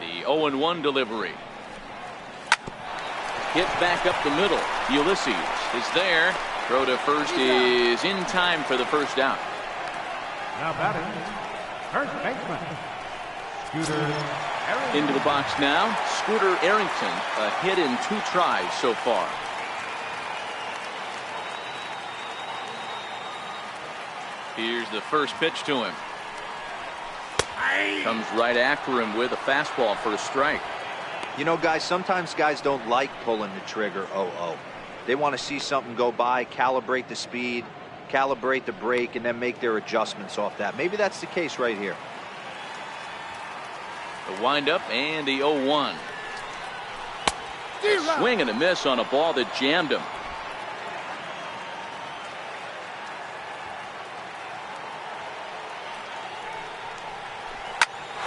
The 0-1 delivery. Hit back up the middle. Ulysses is there, Throw to first is in time for the first out. Now batting, first baseman, Scooter Arrington. Into the box now, Scooter Arrington, a hit in 2 tries so far. Here's the first pitch to him. Comes right after him with a fastball for a strike. You know, guys, sometimes guys don't like pulling the trigger 0-0. They want to see something go by, calibrate the speed, calibrate the break, and then make their adjustments off that. Maybe that's the case right here. The windup and the 0-1. Swing and a miss on a ball that jammed him.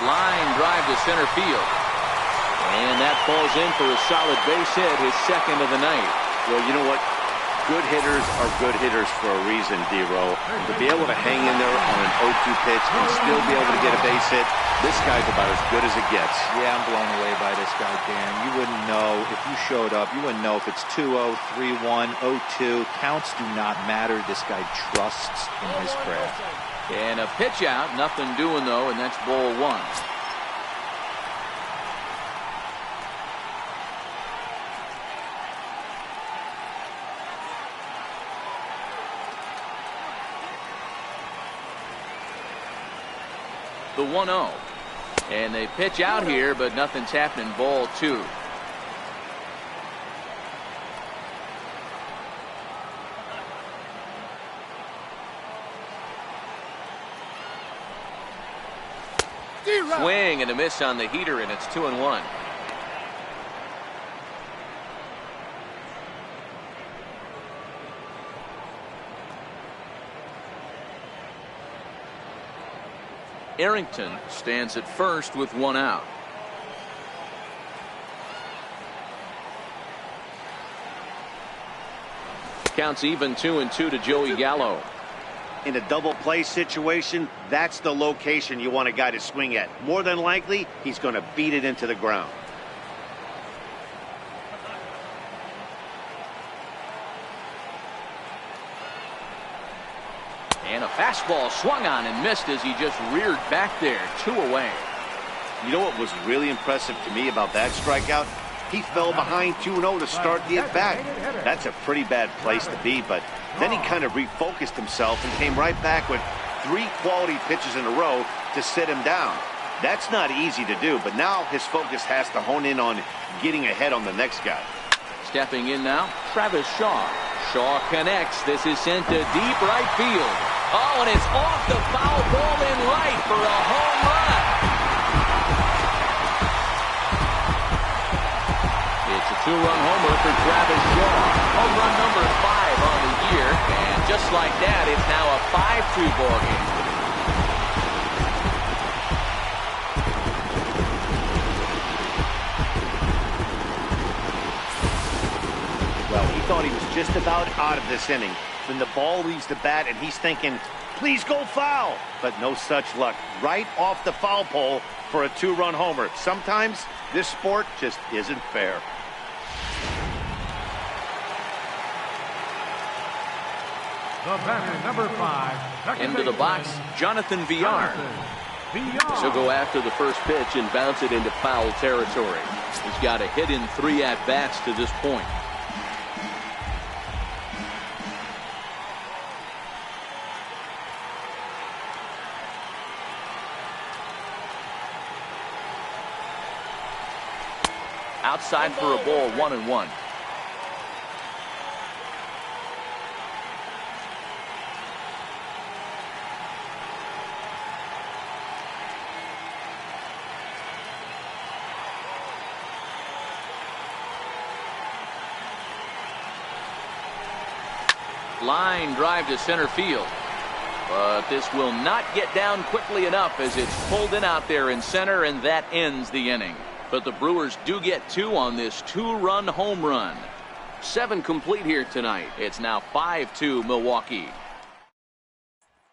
Line drive to center field. And that falls in for a solid base hit, his second of the night. Well, you know what? Good hitters are good hitters for a reason, D-Row. To be able to hang in there on an 0-2 pitch and still be able to get a base hit, this guy's about as good as it gets. Yeah, I'm blown away by this guy, Dan. You wouldn't know if you showed up. You wouldn't know if it's 2-0, 3-1, 0-2. Counts do not matter. This guy trusts in his craft. And a pitch out, nothing doing though, and that's ball 1. The 1-0. And they pitch out here, but nothing's happening. Ball 2. Swing and a miss on the heater, and it's 2-1. Arrington stands at first with 1 out. Counts even 2-2 to Joey Gallo. In a double play situation, that's the location you want a guy to swing at. More than likely, he's going to beat it into the ground. And a fastball swung on and missed as he just reared back there. 2 away. You know what was really impressive to me about that strikeout? He fell behind 2-0 to start the at-bat. That's a pretty bad place to be, but then he kind of refocused himself and came right back with 3 quality pitches in a row to sit him down. That's not easy to do, but now his focus has to hone in on getting ahead on the next guy. Stepping in now, Travis Shaw. Shaw connects. This is sent to deep right field. Oh, and it's off the foul ball in right for a home run. It's a 2-run homer for Travis Shaw. Home run number 5 on the year. And just like that, it's now a 5-2 ball game. Well, he thought he was just about out of this inning. Then the ball leaves the bat, and he's thinking, please go foul. But no such luck. Right off the foul pole for a 2-run homer. Sometimes this sport just isn't fair. The batter, number 5. Into the box, Jonathan Villar. He'll go after the first pitch and bounce it into foul territory. He's got a hit in 3 at-bats to this point. Outside for a ball, 1-1. Line drive to center field. But this will not get down quickly enough as it's pulled in out there in center, and that ends the inning. But the Brewers do get 2 on this 2-run home run. 7 complete here tonight. It's now 5-2 Milwaukee.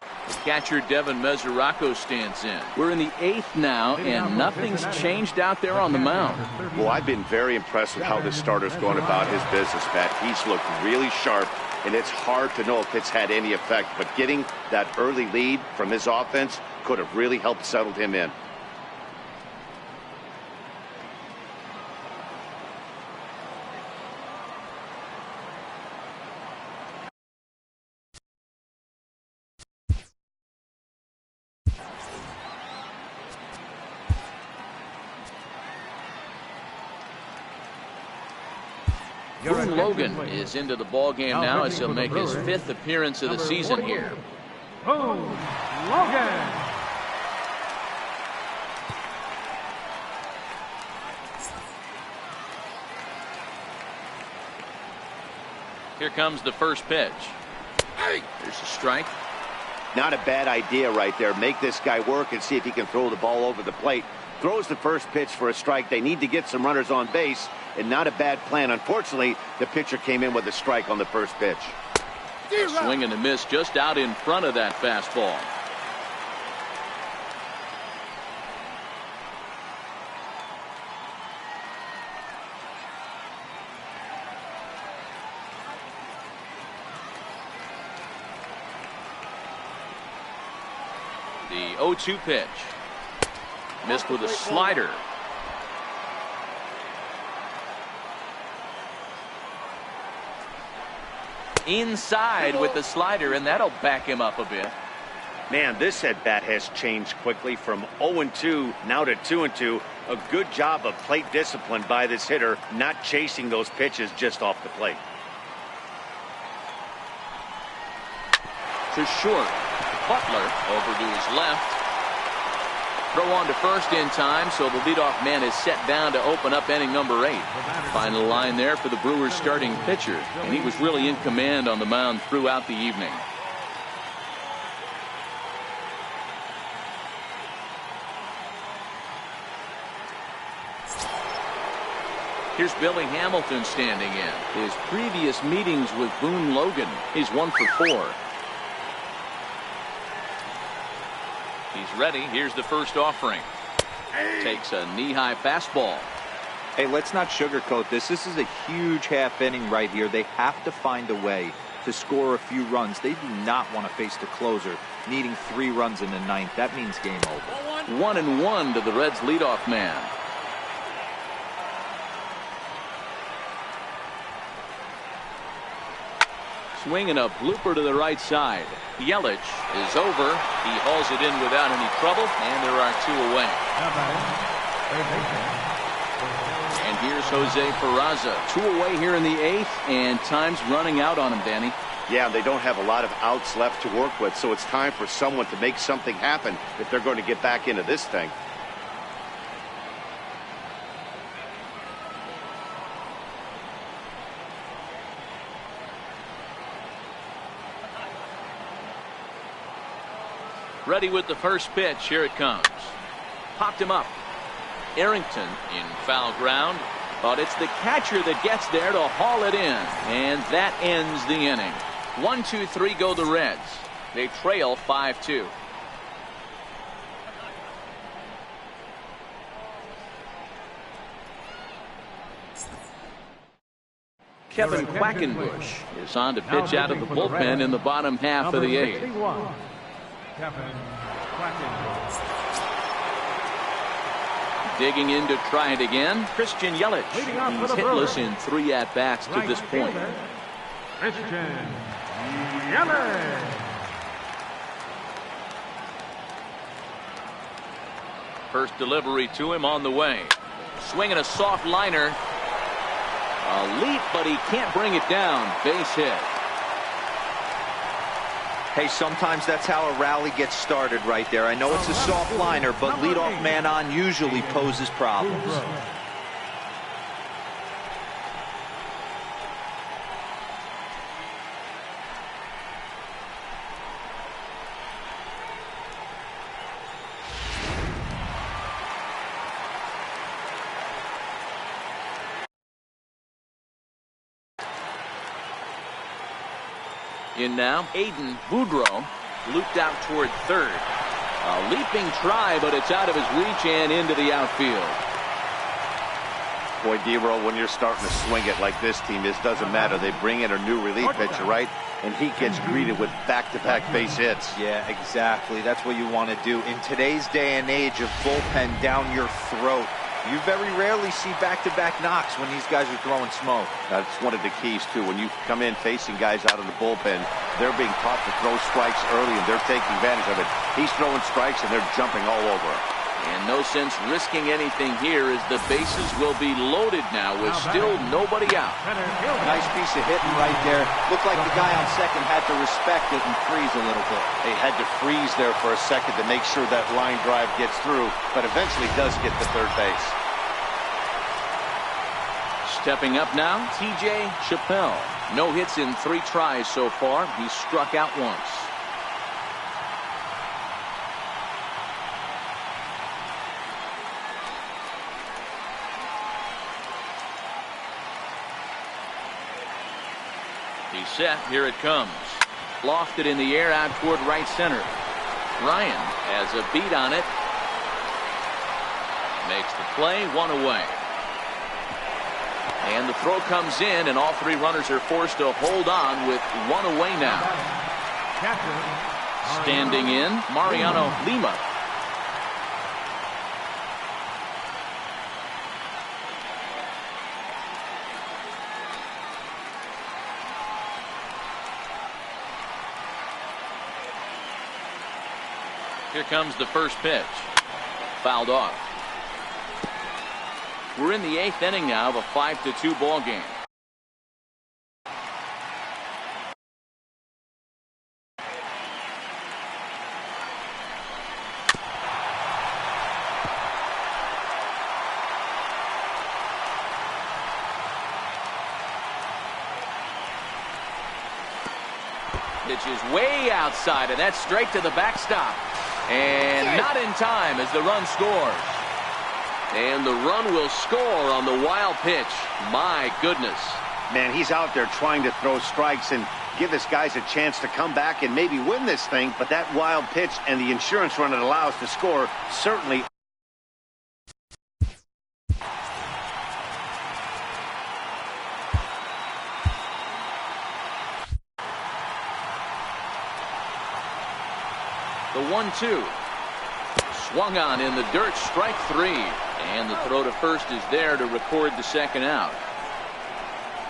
The catcher Devin Mesoraco stands in. We're in the 8th now, and nothing's changed out there on the mound. Well, I've been very impressed with how this starter's going about his business, Pat. He's looked really sharp and it's hard to know if it's had any effect. But getting that early lead from his offense could have really helped settle him in. Boone Logan is into the ball game now as he'll make his 5th appearance of the season here. Boone Logan. Here comes the first pitch. There's a strike. Not a bad idea right there. Make this guy work and see if he can throw the ball over the plate. Throws the first pitch for a strike. They need to get some runners on base, and not a bad plan. Unfortunately, the pitcher came in with a strike on the first pitch. A swing and a miss just out in front of that fastball. The 0-2 pitch. Missed with a slider. Inside with the slider, and that'll back him up a bit. Man, this at-bat has changed quickly from 0-2 now to 2-2. A good job of plate discipline by this hitter, not chasing those pitches just off the plate. To short. Butler over to his left. Throw on to first in time, so the leadoff man is set down to open up inning number 8. Final line there for the Brewers starting pitcher, and he was really in command on the mound throughout the evening. Here's Billy Hamilton standing in. His previous meetings with Boone Logan, he's 1 for 4. He's ready. Here's the first offering. Takes a knee-high fastball. Hey, let's not sugarcoat this. This is a huge half inning right here. They have to find a way to score a few runs. They do not want to face the closer, needing 3 runs in the 9th. That means game over. 1-1 to the Reds' leadoff man. Swing and a blooper to the right side. Yelich is over. He hauls it in without any trouble, and there are 2 away. And here's Jose Peraza. 2 away here in the 8th, and time's running out on him, Danny. Yeah, they don't have a lot of outs left to work with, so it's time for someone to make something happen if they're going to get back into this thing. Ready with the first pitch. Here it comes. Popped him up. Arrington in foul ground, but it's the catcher that gets there to haul it in, and that ends the inning. 1-2-3 go the Reds. They trail 5-2. Kevin Quackenbush is on to pitch out of the bullpen in the bottom half of the 8th. Digging in to try it again, Christian Yelich. He's hitless in 3 at-bats to this point. Christian Yelich. First delivery to him on the way. Swinging a soft liner. A leap, but he can't bring it down. Base hit. Hey, sometimes that's how a rally gets started right there. I know it's a soft liner, but leadoff man on usually poses problems. In now, Aiden Boudreau looped out toward third. A leaping try, but it's out of his reach and into the outfield. Boy, D-Roll, when you're starting to swing it like this team is, doesn't matter. They bring in a new relief pitcher, right? And he gets greeted with back-to-back base hits. Yeah, exactly. That's what you want to do. In today's day and age of bullpen down your throat, you very rarely see back-to-back knocks when these guys are throwing smoke. That's one of the keys, too. When you come in facing guys out of the bullpen, they're being taught to throw strikes early, and they're taking advantage of it. He's throwing strikes, and they're jumping all over him. And no sense risking anything here as the bases will be loaded now with still nobody out. Nice piece of hitting right there. Looked like the guy on second had to respect it and freeze a little bit. He had to freeze there for a second to make sure that line drive gets through, but eventually does get to third base. Stepping up now, TJ Chappelle. No hits in 3 tries so far. He's struck out once. He's set. Here it comes. Lofted in the air out toward right center. Ryan has a beat on it. Makes the play, 1 away. And the throw comes in, and all 3 runners are forced to hold on with 1 away now. Standing in, Mariano Lima. Here comes the first pitch. Fouled off. We're in the 8th inning now of a 5-2 ball game. Pitch is way outside, and that's straight to the backstop. And not in time as the run scores. And the run will score on the wild pitch. My goodness. Man, he's out there trying to throw strikes and give his guys a chance to come back and maybe win this thing. But that wild pitch and the insurance run it allows to score certainly. The 1-2. Swung on in the dirt, strike 3. And the throw to first is there to record the second out.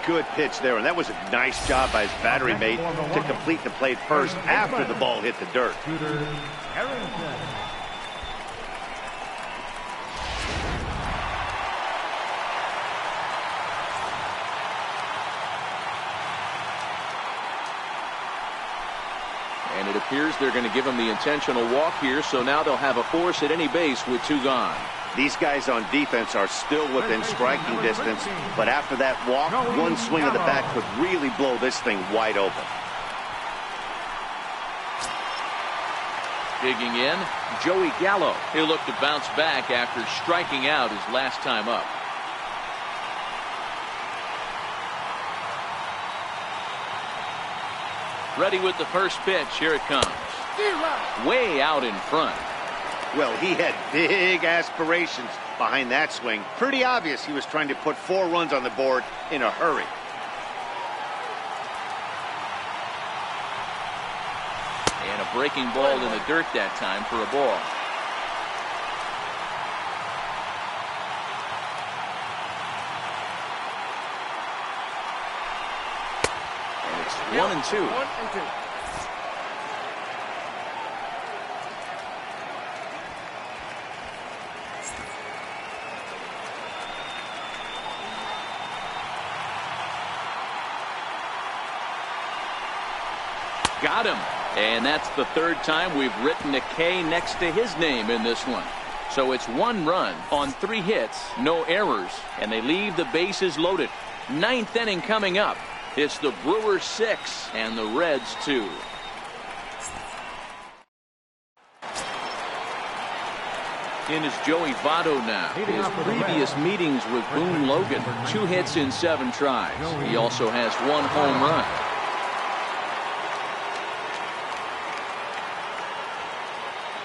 Good pitch there, and that was a nice job by his battery mate to complete the play first after the ball hit the dirt. And it appears they're going to give him the intentional walk here, so now they'll have a force at any base with 2 gone. These guys on defense are still within striking distance, but after that walk, one swing of the bat could really blow this thing wide open. Digging in, Joey Gallo. He'll look to bounce back after striking out his last time up. Ready with the first pitch. Here it comes. Way out in front. Well, he had big aspirations behind that swing. Pretty obvious he was trying to put 4 runs on the board in a hurry. And a breaking ball in the dirt that time for a ball. And it's 1-2. Got him. And that's the 3rd time we've written a K next to his name in this one. So it's 1 run on 3 hits, no errors, and they leave the bases loaded. 9th inning coming up. It's the Brewers 6 and the Reds 2. In is Joey Votto now. His previous meetings with Boone Logan, 2 hits in 7 tries. He also has 1 home run.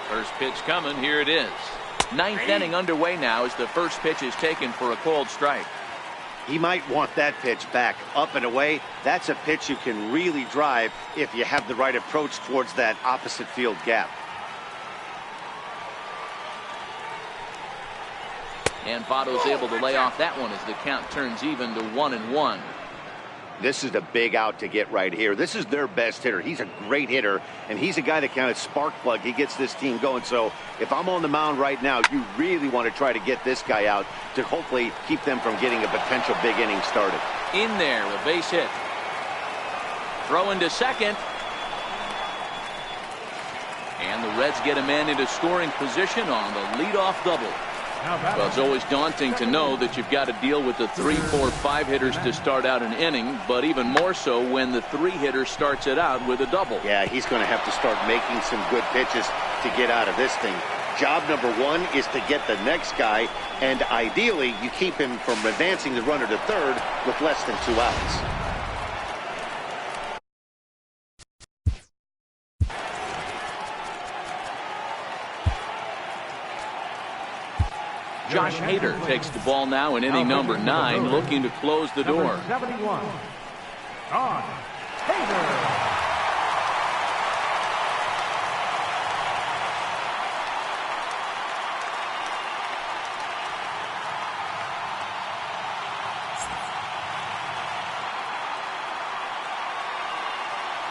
First pitch coming. Here it is. Ninth inning underway now as the first pitch is taken for a called strike. He might want that pitch back, up and away. That's a pitch you can really drive if you have the right approach towards that opposite field gap. And Votto's able to lay off that one as the count turns even to 1-1. This is a big out to get right here. This is their best hitter. He's a great hitter, and he's a guy that kind of spark plug. He gets this team going. So if I'm on the mound right now, you really want to try to get this guy out to hopefully keep them from getting a potential big inning started. In there, a base hit. Throw into second. And the Reds get a man into scoring position on the leadoff double. Well, it's always daunting to know that you've got to deal with the 3, 4, 5 hitters to start out an inning, but even more so when the 3 hitter starts it out with a double. Yeah, he's going to have to start making some good pitches to get out of this thing. Job number 1 is to get the next guy, and ideally you keep him from advancing the runner to third with less than 2 outs. Josh Hader takes the ball now in inning number 9, looking to close the door. 71. On Hader.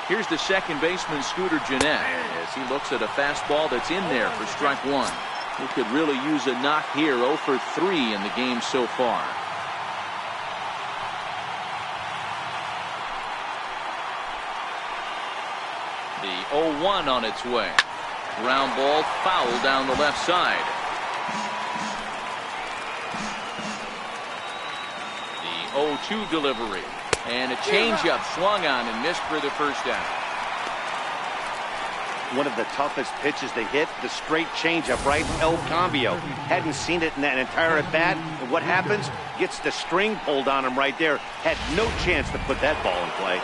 Here's the second baseman, Scooter Gennett, as he looks at a fastball that's in there for strike 1. He could really use a knock here. 0 for 3 in the game so far. The 0-1 on its way. Ground ball foul down the left side. The 0-2 delivery. And a changeup swung on and missed for the first down. One of the toughest pitches to hit, the straight changeup, right? El Cambio. Hadn't seen it in that entire at bat. And what happens? Gets the string pulled on him right there. Had no chance to put that ball in play.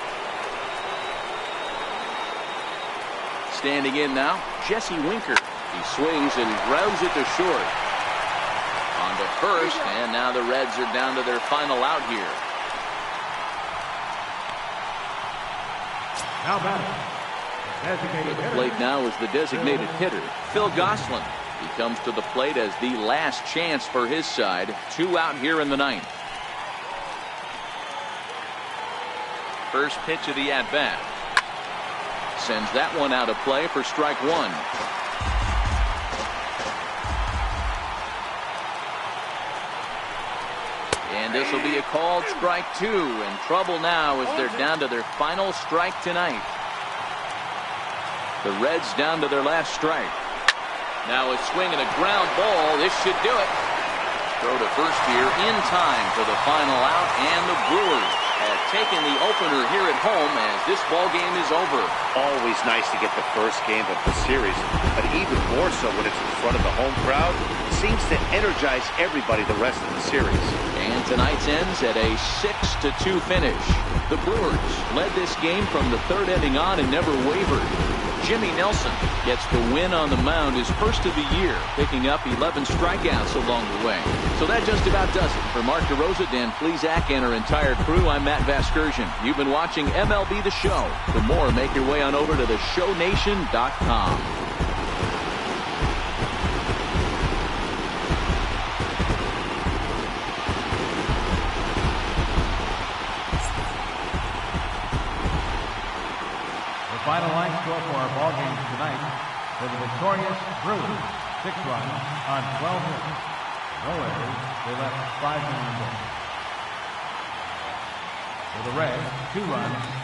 Standing in now, Jesse Winker. He swings and grounds it to short. On to first, and now the Reds are down to their final out here. Now batting. To the plate now is the designated hitter, Phil Gosselin. He comes to the plate as the last chance for his side. 2 out here in the 9th. First pitch of the at-bat. Sends that one out of play for strike 1. And this will be a called strike 2. In trouble now as they're down to their final strike tonight. The Reds down to their last strike. Now a swing and a ground ball. This should do it. Throw to first here in time for the final out, and the Brewers have taken the opener here at home as this ball game is over. Always nice to get the first game of the series, but even more so when it's in front of the home crowd. It seems to energize everybody the rest of the series. And tonight's ends at a 6-2 finish. The Brewers led this game from the 3rd inning on and never wavered. Jimmy Nelson gets the win on the mound, his first of the year, picking up 11 strikeouts along the way. So that just about does it. For Mark DeRosa, Dan Plesac, and our entire crew, I'm Matt Vasgersian. You've been watching MLB The Show. For more, make your way on over to theshownation.com. Final line score for our ball games tonight for the victorious Brewers, 6 runs on 12 hits. No errors. They left 5 men on base. For the Reds, 2 runs